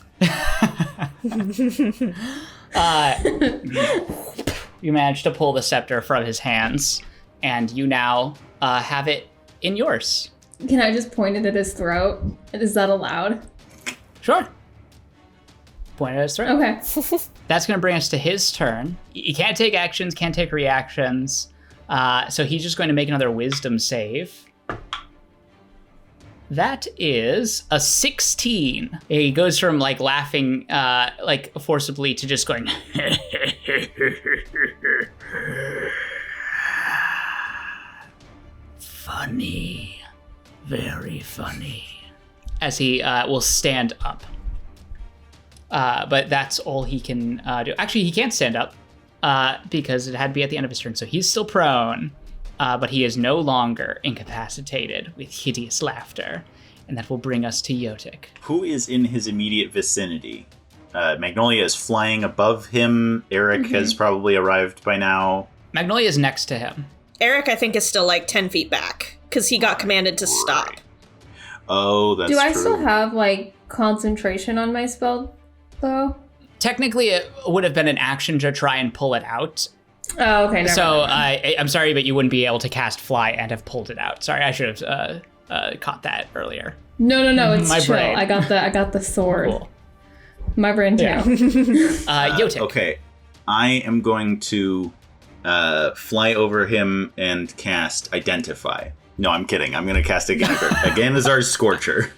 You managed to pull the scepter from his hands, and you now have it in yours. Can I just point it at his throat? Is that allowed? Sure. Point at his throat. Okay. That's going to bring us to his turn. He can't take actions, can't take reactions. So he's just going to make another wisdom save. That is a 16. He goes from like laughing like forcibly to just going funny, very funny, as he will stand up. But that's all he can do. Actually, he can't stand up because it had to be at the end of his turn. So he's still prone, but he is no longer incapacitated with hideous laughter. And that will bring us to Yotik. Who is in his immediate vicinity? Magnolia is flying above him. Eric has probably arrived by now. Magnolia is next to him. Eric, I think, is still like 10 feet back, because he got commanded to stop. Oh, that's true. Do I still have like concentration on my spell, though? Technically, it would have been an action to try and pull it out. Oh, okay. So I'm sorry, but you wouldn't be able to cast Fly and have pulled it out. Sorry, I should have caught that earlier. No. It's My chill. brain. I got the sword. Cool. My brain too. Yeah. Yotik. Okay, I am going to fly over him and cast Identify. No, I'm kidding. I'm going to cast Aganazar's Scorcher.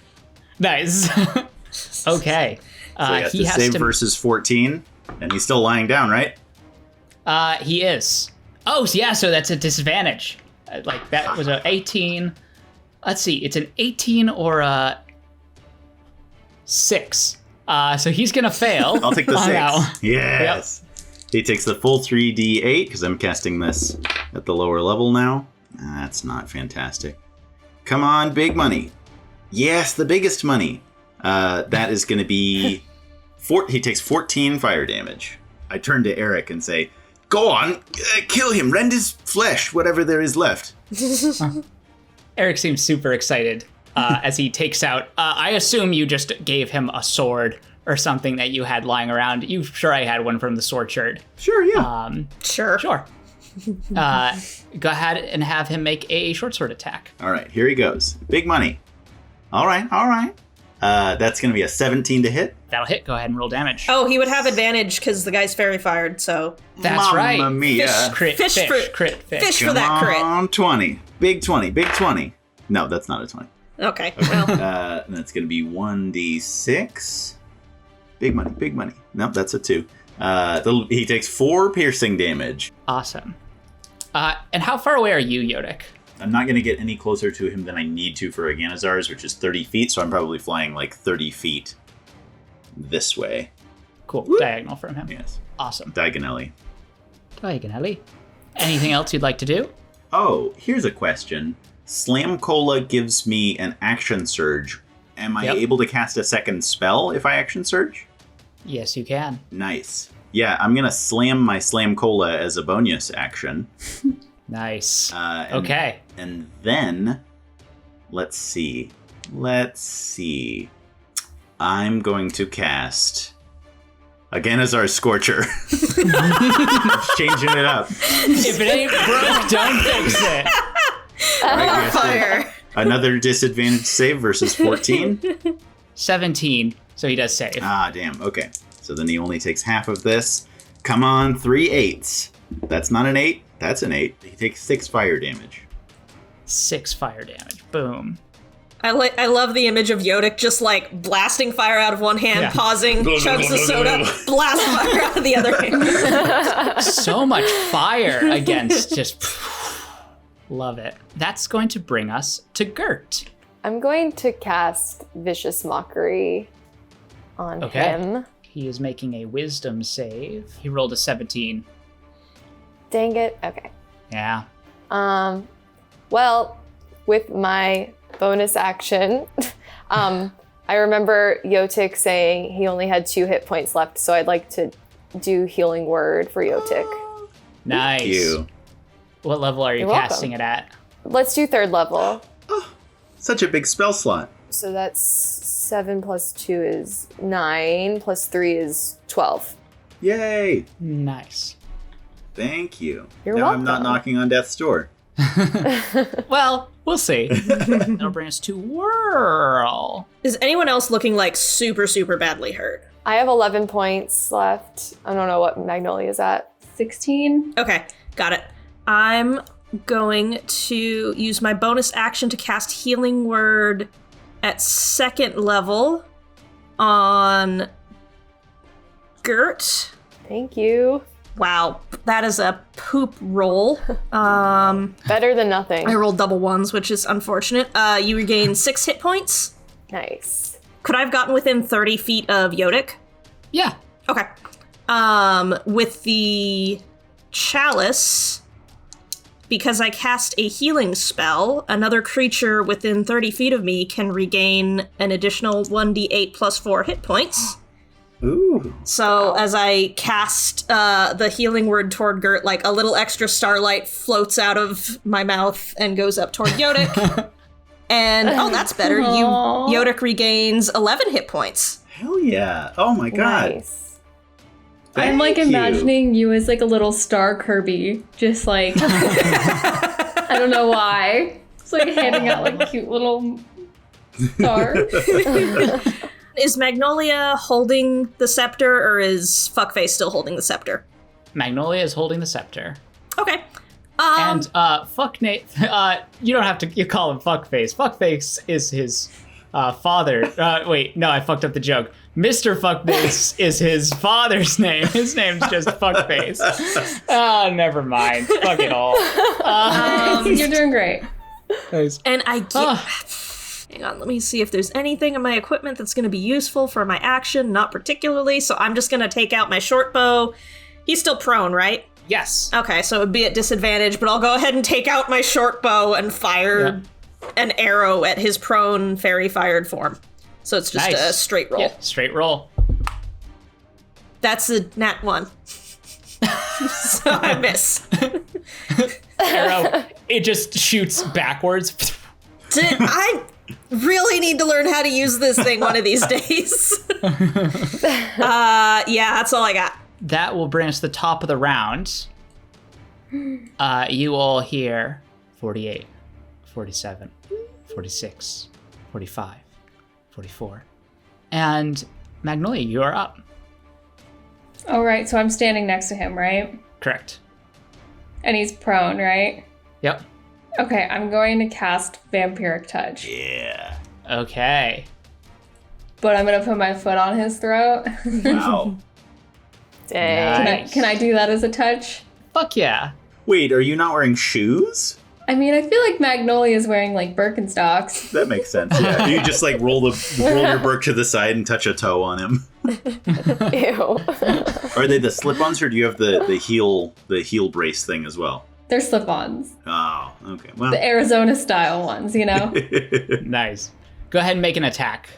Nice. Okay. So he has to save versus 14, and he's still lying down, right? He is. Oh, yeah, so that's a disadvantage. Like, that was an 18. Let's see, it's an 18 or a 6. So he's going to fail. I'll take the 6. Now. Yes. Yep. He takes the full 3d8, because I'm casting this at the lower level now. That's not fantastic. Come on, big money. Yes, the biggest money. That is going to be... he takes 14 fire damage. I turn to Eric and say, Go on, kill him, rend his flesh, whatever there is left. Eric seems super excited as he takes out. I assume you just gave him a sword or something that you had lying around. You sure I had one from the sword shirt. Sure, yeah. Sure. Sure. Go ahead and have him make a short sword attack. All right, here he goes. Big money. All right. That's going to be a 17 to hit. That'll hit. Go ahead and roll damage. Oh, he would have advantage because the guy's fairy fired, so... That's Mamma right. mia. Crit Fish fish, for- crit fish. Fish for that crit. Come on, 20. Big 20. No, that's not a 20. Okay, well... And that's going to be 1d6. Big money. Nope, that's a 2. He takes 4 piercing damage. Awesome. And how far away are you, Yodik? I'm not going to get any closer to him than I need to for Aganazar's, which is 30 feet, so I'm probably flying like 30 feet this way. Cool. Whoop. Diagonal from him. Yes. Awesome. Diagonally. Diagonally. Anything else you'd like to do? Oh, here's a question. Slam Cola gives me an action surge. Am I able to cast a second spell if I action surge? Yes, you can. Nice. Yeah, I'm going to slam my Slam Cola as a bonus action. Nice. Okay. And then, let's see. I'm going to cast Aganazar's Scorcher. Changing it up. If it ain't broke, don't fix it. Right, Fire. Another disadvantage save versus 14. 17, so he does save. Ah, damn. Okay. So then he only takes half of this. Come on, 3 8s. That's not an 8. That's an 8. He takes 6 fire damage. 6 fire damage. Boom. I love the image of Yodik just like blasting fire out of one hand, Yeah. pausing, chugs the soda, blast fire out of the other hand. So much fire against just... Love it. That's going to bring us to Gert. I'm going to cast Vicious Mockery on him. He is making a wisdom save. He rolled a 17. Dang it. Okay. Yeah. Well, with my bonus action, I remember Yotik saying he only had 2 hit points left, so I'd like to do Healing Word for Yotik. Nice. Thank you. What level are you You're casting welcome. it at? Let's do 3rd level. Such a big spell slot. So that's 7 plus 2 is 9, plus 3 is 12. Yay. Nice. Thank you. You're now welcome. I'm not knocking on death's door. Well, we'll see. That'll bring us to Whirl. Is anyone else looking like super, super badly hurt? I have 11 points left. I don't know what Magnolia's at. 16. Okay, got it. I'm going to use my bonus action to cast Healing Word at 2nd level on Gert. Thank you. Wow, that is a poop roll. Better than nothing. I rolled double ones, which is unfortunate. You regain 6 hit points. Nice. Could I have gotten within 30 feet of Yodik? Yeah. Okay. With the chalice, because I cast a healing spell, another creature within 30 feet of me can regain an additional 1d8 plus 4 hit points. Ooh. So as I cast the healing word toward Gert, like a little extra starlight floats out of my mouth and goes up toward Yodik. And, oh, that's better. Yodik regains 11 hit points. Hell yeah. Oh my god. Nice. I'm like Thank you. imagining you as like a little star Kirby, just like I don't know why. It's like handing out like cute little stars. Is Magnolia holding the scepter, or is Fuckface still holding the scepter? Magnolia is holding the scepter. Okay. And fuck Nate, you don't have to you call him Fuckface. Fuckface is his father. Wait, no, I fucked up the joke. Mr. Fuckface is his father's name. His name's just Fuckface. Never mind. Fuck it all. You're doing great. And I get... Hang on, let me see if there's anything in my equipment that's going to be useful for my action. Not particularly, so I'm just going to take out my short bow. He's still prone, right? Yes. Okay, so it would be at disadvantage, but I'll go ahead and take out my short bow and fire an arrow at his prone fairy-fired form. So it's just Nice. a straight roll. Yeah, straight roll. That's a nat 1. So I miss. Arrow, it just shoots backwards. I really need to learn how to use this thing one of these days. Yeah, that's all I got. That will bring us to the top of the round. You all hear 48, 47, 46, 45, 44. And Magnolia, you are up. All right, so I'm standing next to him, right? Correct. And he's prone, right? Yep. Okay, I'm going to cast Vampiric Touch. Yeah. Okay. But I'm going to put my foot on his throat. Wow. Dang. Nice. Can I do that as a touch? Fuck yeah. Wait, are you not wearing shoes? I mean, I feel like Magnolia is wearing like Birkenstocks. That makes sense. Yeah. You just like roll your Burke to the side and touch a toe on him. Ew. Are they the slip-ons, or do you have the heel brace thing as well? They're slip-ons. Oh, okay. Well, The Arizona style ones, you know? Nice. Go ahead and make an attack.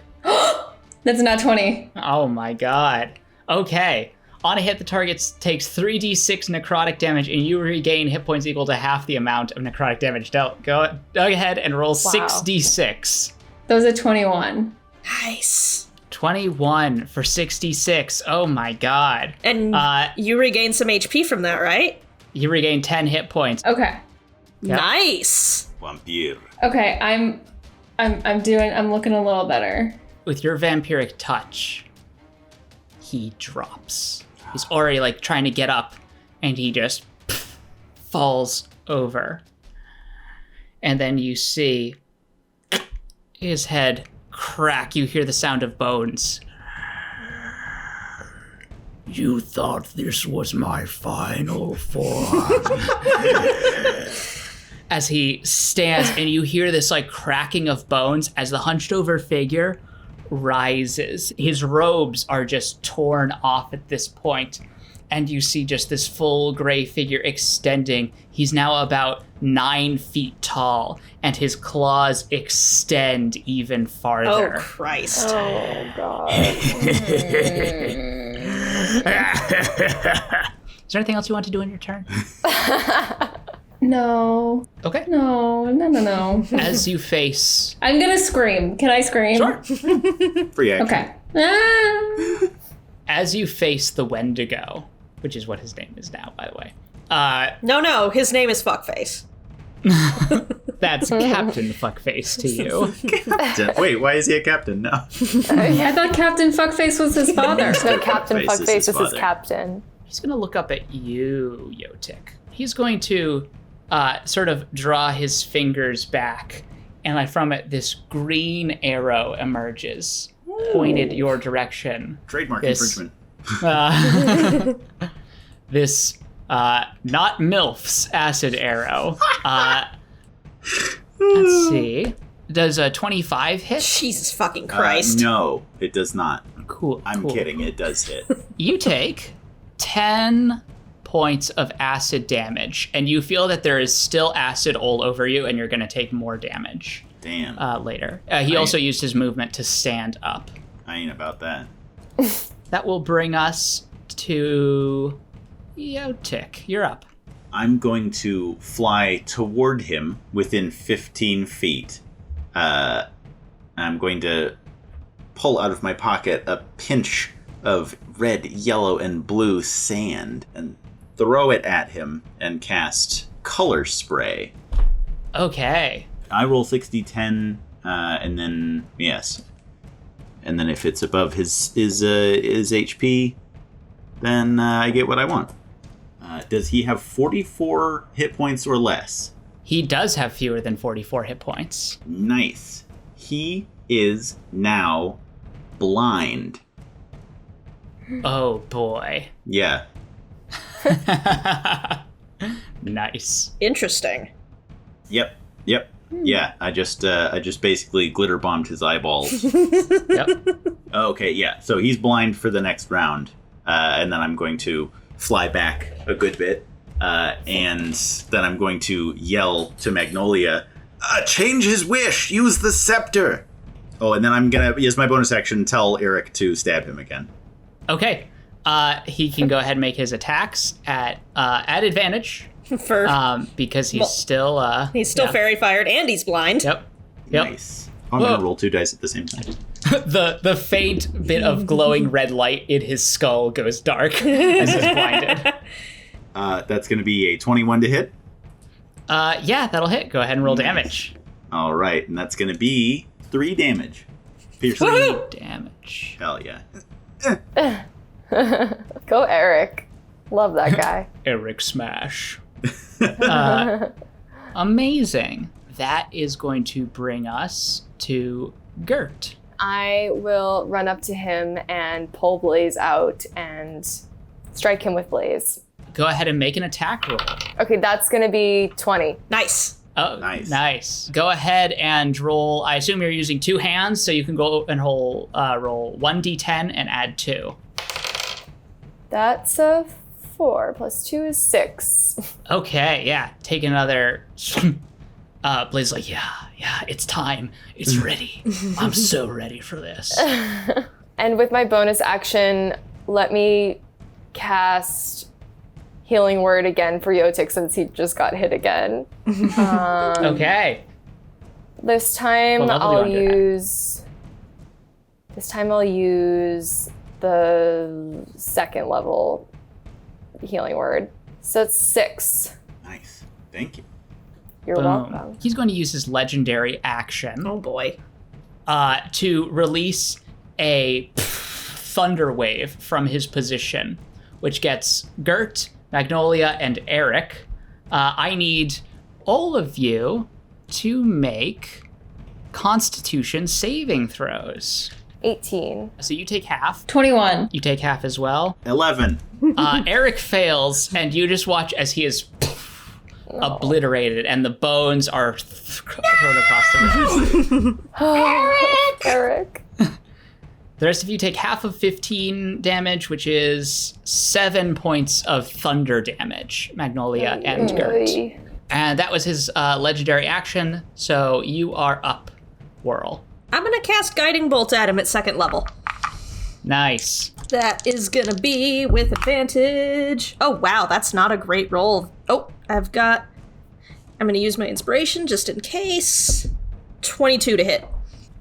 That's not 20. Oh my god. Okay. On a hit, the target takes 3d6 necrotic damage, and you regain hit points equal to half the amount of necrotic damage dealt. Go ahead and roll 6d6. Those are 21. Nice. 21 for 66. Oh my god. And you regain some HP from that, right? You regain 10 hit points. Okay. Yep. Nice. Vampire. Okay, I'm looking a little better. With your vampiric touch, he drops. He's already like trying to get up, and he just falls over. And then you see his head crack. You hear the sound of bones. You thought this was my final form. As he stands, and you hear this like cracking of bones as the hunched over figure rises. His robes are just torn off at this point, and you see just this full gray figure extending. He's now about 9 feet tall, and his claws extend even farther. Oh, Christ. Oh, God. Is there anything else you want to do in your turn? No. Okay. No. As you face... I'm gonna scream. Can I scream? Sure. Free action. Okay. Ah! As you face the Wendigo, which is what his name is now, by the way. No, his name is Fuckface. That's Captain Fuckface to you. Wait, why is he a captain? No. I thought Captain Fuckface was his father. No, Captain Fuckface is Fuckface his is his father. captain. He's going to look up at you, Yotik. He's going to sort of draw his fingers back, and like from it, this green arrow emerges, pointed your direction. Trademark This- infringement. This, not MILF's acid arrow. Let's see. Does a 25 hit? Jesus fucking Christ. No, it does not. Cool. I'm cool. kidding. It does hit. You take 10 points of acid damage, and you feel that there is still acid all over you, and you're going to take more damage Damn. later. He also used his movement to stand up. I ain't about that. That will bring us to Yotik. You're up. I'm going to fly toward him within 15 feet. I'm going to pull out of my pocket a pinch of red, yellow, and blue sand and throw it at him and cast Color Spray. Okay. I roll 60-10, and then, yes. And then if it's above his HP, then I get what I want. Does he have 44 hit points or less? He does have fewer than 44 hit points. Nice. He is now blind. Oh boy. Yeah. Nice. Interesting. Yep. Yeah, I just basically glitter bombed his eyeballs. Yep. Okay, yeah. So he's blind for the next round, and then I'm going to fly back a good bit, and then I'm going to yell to Magnolia, "Change his wish. Use the scepter." Oh, and then I'm gonna use my bonus action, tell Eric to stab him again. Okay. He can go ahead and make his attacks at advantage because he's still fairy fired and he's blind. Yep. Nice. I'm going to roll 2 dice at the same time. The faint bit of glowing red light in his skull goes dark as he's blinded. That's going to be a 21 to hit. Yeah, that'll hit. Go ahead and roll damage. All right, and that's going to be 3 damage. Piercing. 3 damage. Hell yeah. Go Eric. Love that guy. Eric Smash. Amazing. That is going to bring us to Gert. I will run up to him and pull Blaze out and strike him with Blaze. Go ahead and make an attack roll. Okay, that's going to be 20. Nice. Oh, Nice. Go ahead and roll. I assume you're using 2 hands, so you can go and roll 1d10 and add 2. That's a 4 plus 2 is 6. Okay, yeah. Take another. Blaze is like, yeah, it's time. It's ready. I'm so ready for this. And with my bonus action, let me cast Healing Word again for Yotik since he just got hit again. Okay. This time What level I'll do you want to do use. This time I'll use the 2nd level Healing Word. So it's 6. Nice. Thank you. You're Boom. welcome. He's going to use his legendary action Oh boy. to release a thunder wave from his position, which gets Gert, Magnolia, and Eric. I need all of you to make Constitution saving throws. 18. So you take half. 21. You take half as well. 11. Eric fails, and you just watch as he is obliterated, and the bones are thrown across the room. Eric. The rest of you take half of 15 damage, which is 7 points of thunder damage, Magnolia and Gert. And that was his legendary action, so you are up, Whirl. I'm gonna cast Guiding Bolt at him at 2nd level. Nice. That is gonna be with advantage. Oh wow, that's not a great roll. Oh, I'm gonna use my inspiration just in case. 22 to hit.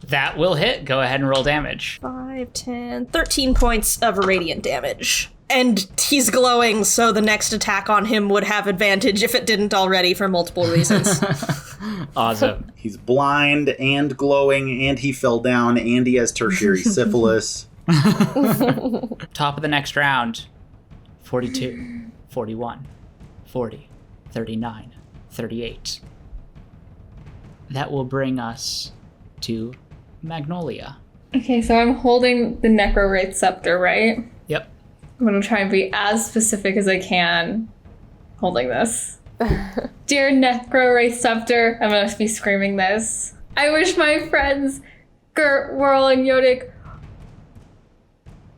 That will hit. Go ahead and roll damage. 5, 10, 13 points of radiant damage. And he's glowing, so the next attack on him would have advantage if it didn't already for multiple reasons. Awesome. He's blind and glowing, and he fell down, and he has tertiary syphilis. Top of the next round. 42, 41, 40, 39, 38. That will bring us to Magnolia. Okay, so I'm holding the NecroWraith Scepter, right? Yep. I'm gonna try and be as specific as I can holding this. Dear NecroWraith Scepter, I'm gonna be screaming this. I wish my friends Gert, Whirl, and Yodik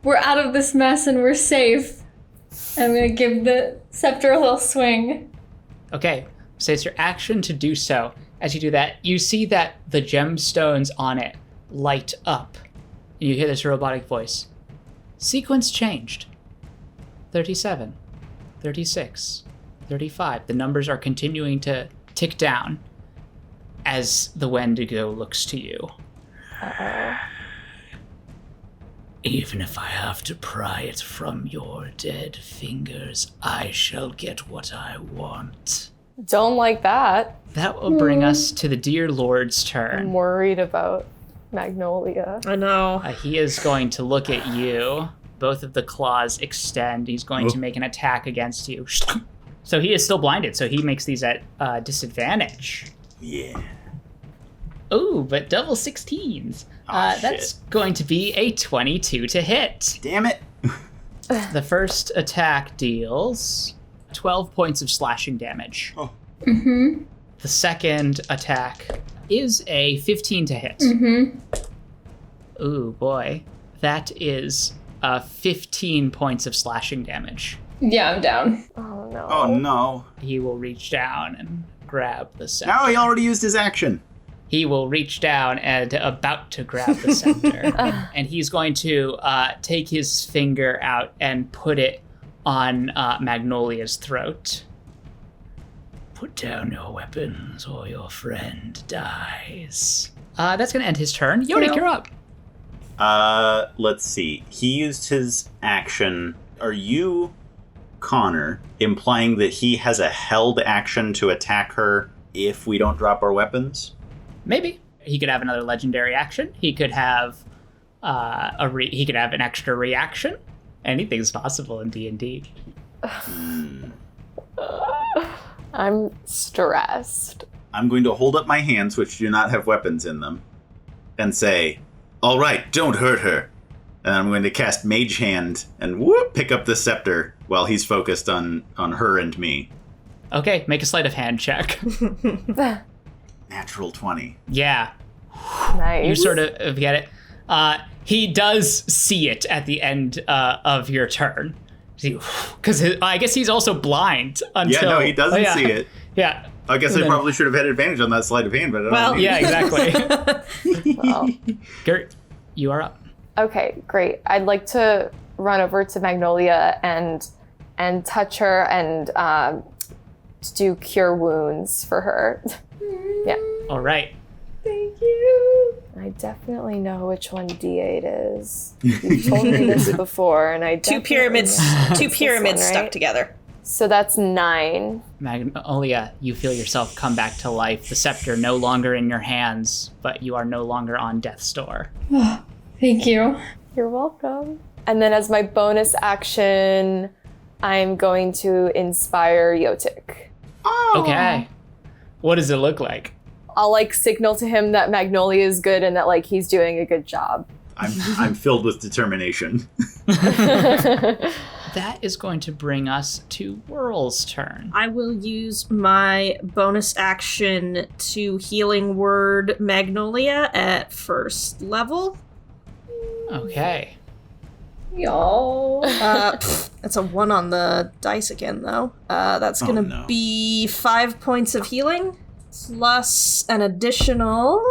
were out of this mess and we're safe. I'm gonna give the scepter a little swing. Okay, so it's your action to do so. As you do that, you see that the gemstones on it light up. And you hear this robotic voice. Sequence changed. 37, 36, 35. The numbers are continuing to tick down as the Wendigo looks to you. Uh-oh. Even if I have to pry it from your dead fingers, I shall get what I want. Don't like that. That will bring us to the Dear Lord's turn. I'm worried about Magnolia. I know. He is going to look at you. Both of the claws extend. He's going to make an attack against you. So he is still blinded, so he makes these at disadvantage. Yeah. Ooh, but double 16s. That's going to be a 22 to hit. Damn it. The first attack deals 12 points of slashing damage. Oh. Mm-hmm. The second attack is a 15 to hit. Mm-hmm. Ooh, boy. That is 15 points of slashing damage. Yeah, I'm down. Oh no. Oh no. He will reach down and grab the scepter. Now he already used his action. he will reach down and about to grab the scepter. And he's going to take his finger out and put it on Magnolia's throat. Put down your weapons or your friend dies. That's going to end his turn. Yodik, you're up. Let's see. He used his action. Are you, Connor, implying that he has a held action to attack her if we don't drop our weapons? Maybe. He could have another legendary action. He could have he could have an extra reaction. Anything's possible in D&D. I'm stressed. I'm going to hold up my hands, which do not have weapons in them, and say, all right, don't hurt her. And I'm going to cast Mage Hand and pick up the scepter while he's focused on her and me. Okay, make a sleight of hand check. Natural 20. Yeah. Nice. You sort of get it. He does see it at the end of your turn. Because I guess he's also blind until... Yeah, no, he doesn't see it. Yeah. I guess I probably should have had advantage on that sleight of hand, but I don't need yeah, it. exactly. Well, Gert, you are up. okay, great. I'd like to run over to Magnolia and touch her and do cure wounds for her. Yeah. All right. Thank you. I definitely know which one D8 is. You've told me this before, and I Two definitely pyramids, know it's two this pyramids one, stuck right? together. So that's 9. Magnolia, you feel yourself come back to life. The scepter no longer in your hands, but you are no longer on death's door. Thank you. You're welcome. And then as my bonus action, I'm going to inspire Yotik. Okay. What does it look like? I'll signal to him that Magnolia is good and that he's doing a good job. I'm filled with determination. That is going to bring us to Whirl's turn. I will use my bonus action to Healing Word Magnolia at first level. Okay. Y'all. That's a 1 on the dice again, though. That's gonna be 5 points of healing, plus an additional...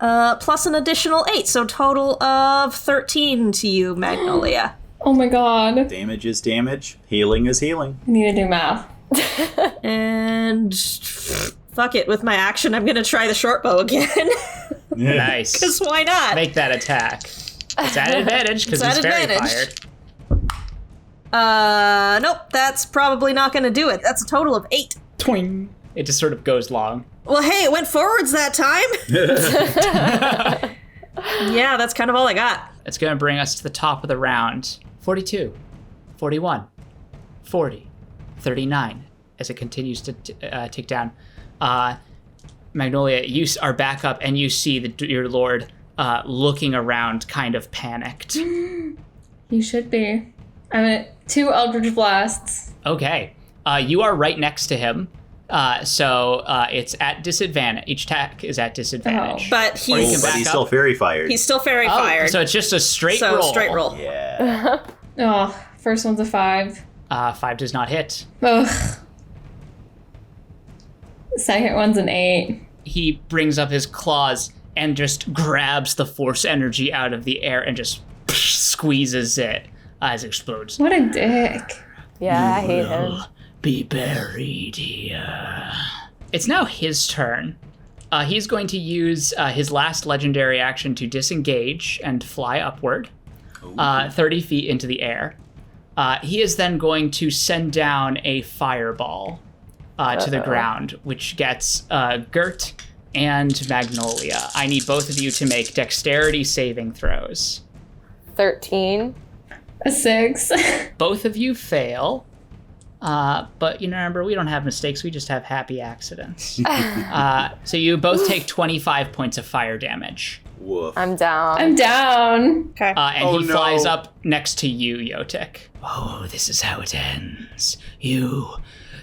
8, so total of 13 to you, Magnolia. Oh my god. Damage is damage. Healing is healing. I need to do math. And fuck it, with my action, I'm gonna try the short bow again. Nice. Because why not? Make that attack. It's at advantage because It's he's at very advantage. fired. Nope, that's probably not gonna do it. That's a total of 8. Twing. It just sort of goes long. Well, hey, it went forwards that time. Yeah, that's kind of all I got. It's going to bring us to the top of the round. 42, 41, 40, 39, as it continues to tick down. Magnolia, you are back up, and you see your lord looking around, kind of panicked. You should be. I'm at 2 Eldritch Blasts. Okay. You are right next to him. So it's at disadvantage. Each attack is at disadvantage. But Or you can he's back He's up. still fairy fired. he's still fairy fired. So it's just a straight So roll. straight roll. Yeah. Oh, first one's a 5. 5 does not hit. Ugh. Second one's an 8. He brings up his claws and just grabs the force energy out of the air and just squeezes it as it explodes. What a dick. Yeah, I hate him. Be buried here. It's now his turn. He's going to use his last legendary action to disengage and fly upward 30 feet into the air. He is then going to send down a fireball to the ground, which gets Gert and Magnolia. I need both of you to make dexterity saving throws. 13. A 6. Both of you fail. But remember, we don't have mistakes, we just have happy accidents. So you both take 25 points of fire damage. Woof. I'm down. I'm down. Okay. And he flies up next to you, Yotik. Oh, this is how it ends. You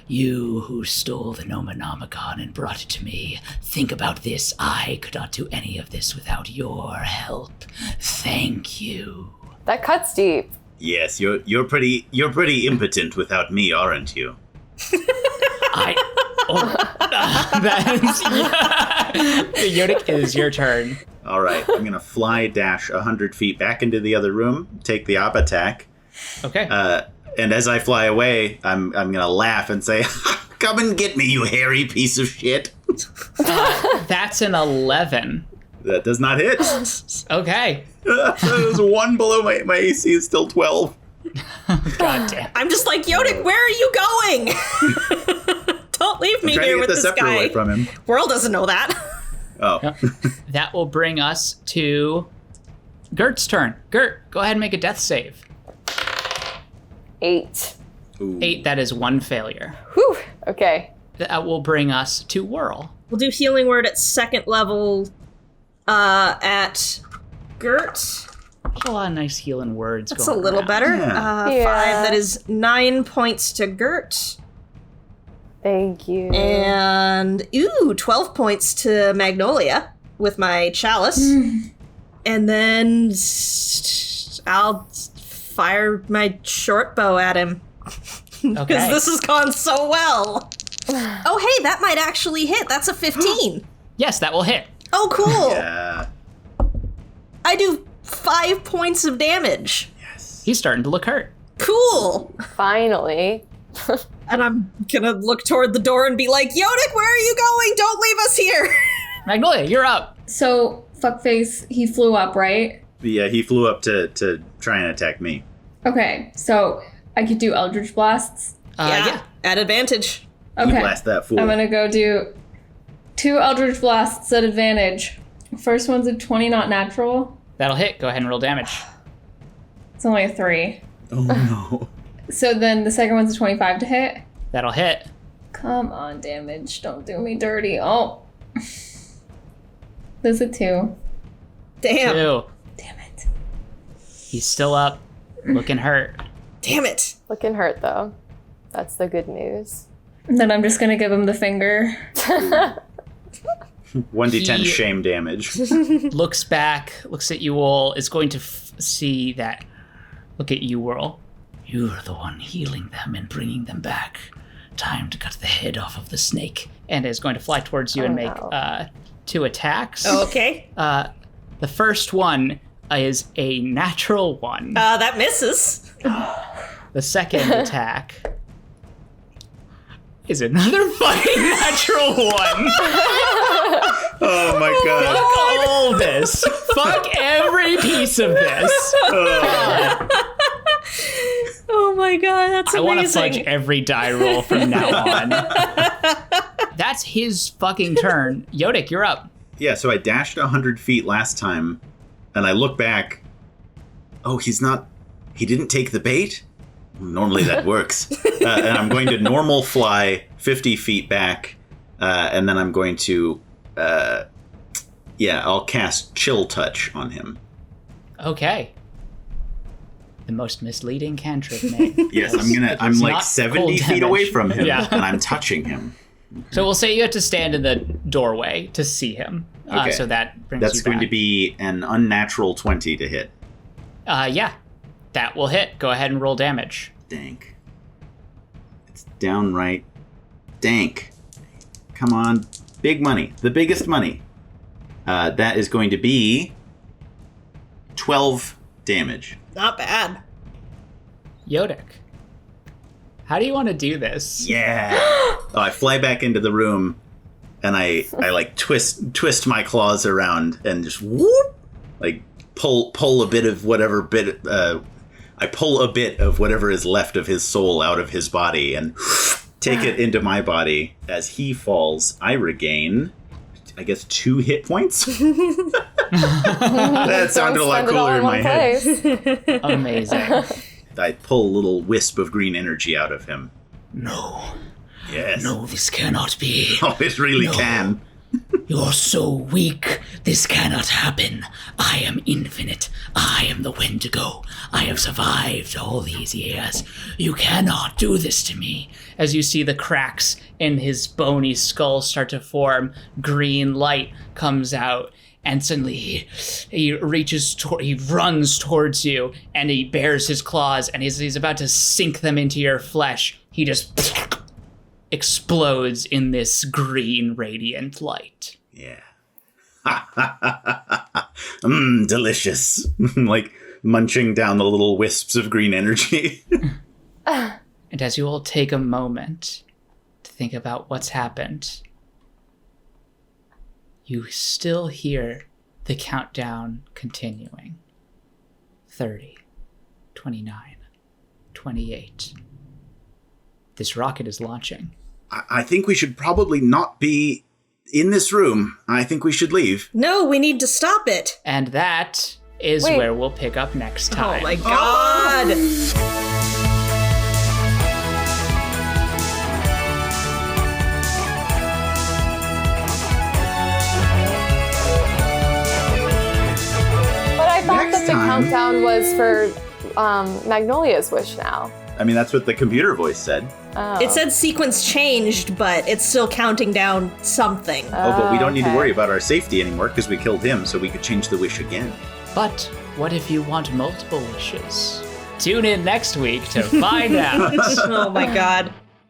who stole the Nomonomicon and brought it to me. Think about this. I could not do any of this without your help. Thank you. That cuts deep. Yes, you're pretty impotent without me, aren't you? Yodik, it is your turn. All right, I'm gonna fly dash 100 feet back into the other room, take the op attack. Okay. And as I fly away, I'm gonna laugh and say, "Come and get me, you hairy piece of shit." That's an 11. That does not hit. Okay. That was 1 below my AC is still 12. God damn. I'm just like, Yodik, where are you going? Don't leave me Trying to here get with the this scepter guy. away from him. World doesn't know that. Oh. Yep. That will bring us to Gert's turn. Gert, go ahead and make a death save. 8. Ooh. 8, that is 1 failure. Whew. Okay. That will bring us to Whirl. We'll do healing word at 2nd level at Gert. A lot of nice healing words That's a going little around. better. Yeah. Yeah. 5, that is 9 points to Gert. Thank you. And, 12 points to Magnolia with my chalice. And then I'll fire my short bow at him. Because Okay. this has gone so well. Oh, hey, that might actually hit. That's a 15. Yes, that will hit. Oh, cool. Yeah. I do 5 points of damage. He's starting to look hurt. Cool. Finally. And I'm gonna look toward the door and be like, Yodik, where are you going? Don't leave us here. Magnolia, you're up. So, fuckface, he flew up, right? Yeah, he flew up to try and attack me. Okay, so I could do Eldritch Blasts. Yeah. At advantage. You Okay. blast that fool. I'm gonna go do 2 Eldritch Blasts at advantage. First one's a 20, not natural. That'll hit. Go ahead and roll damage. It's only a 3. Oh, no. So then the second one's a 25 to hit. That'll hit. Come on, damage. Don't do me dirty. Oh. There's a 2. Damn. 2. Damn it. He's still up, looking hurt. Damn it. Looking hurt, though. That's the good news. And then I'm just gonna give him the finger. 1d10 He- shame damage. Looks back, looks at you all, is going to see that. Look at you, Whirl. You're the one healing them and bringing them back. Time to cut the head off of the snake. And is going to fly towards you Oh, and make no. 2 attacks. Okay. The first one is a natural 1. That misses. The second attack is another fucking natural 1. Oh my god. Fuck all this. Fuck every piece of this. God, Oh my god, that's I amazing. want to fudge every die roll from now on. That's his fucking turn. Yodik, you're up. Yeah, so I dashed 100 feet last time, and I look back. Oh, he didn't take the bait? Normally that works. And I'm going to normal fly 50 feet back, and then I'm going to, I'll cast Chill Touch on him. Okay. The most misleading cantrip name. Yes, I'm It's like not 70 cold feet away damage. from him, Yeah. and I'm touching him. So we'll say you have to stand in the doorway to see him. Okay. So that brings That's you going back. to be an unnatural 20 to hit. Yeah. That will hit. Go ahead and roll damage. Dank. It's downright dank. Come on. Big money. The biggest money. That is going to be 12 damage. Not bad. Yodik, how do you want to do this? Yeah. I fly back into the room, and I like twist my claws around and just whoop, like pull a bit of whatever bit. I pull a bit of whatever is left of his soul out of his body and take it into my body. As he falls, I regain, I guess, 2 hit points. That sounded a lot Don't spend it all cooler in my head. place. Amazing. I pull a little wisp of green energy out of him. No, Yes. this cannot be. Oh, it really No. can. You're so weak. This cannot happen. I am infinite. I am the Wendigo. I have survived all these years. You cannot do this to me. As you see the cracks in his bony skull start to form, green light comes out. And suddenly he runs towards you, and he bares his claws, and he's about to sink them into your flesh. He just explodes in this green radiant light. Yeah. Delicious. Like munching down the little wisps of green energy. And as you all take a moment to think about what's happened, you still hear the countdown continuing. 30, 29, 28. This rocket is launching. I think we should probably not be in this room. I think we should leave. No, we need to stop it. And that is Wait. where we'll pick up next time. Oh my god. But I thought Next that the time- countdown was for Magnolia's wish now. I mean, that's what the computer voice said. Oh. It said sequence changed, but it's still counting down something. But we don't need to okay. worry about our safety anymore because we killed him, so we could change the wish again. But what if you want multiple wishes? Tune in next week to find out. Oh my god.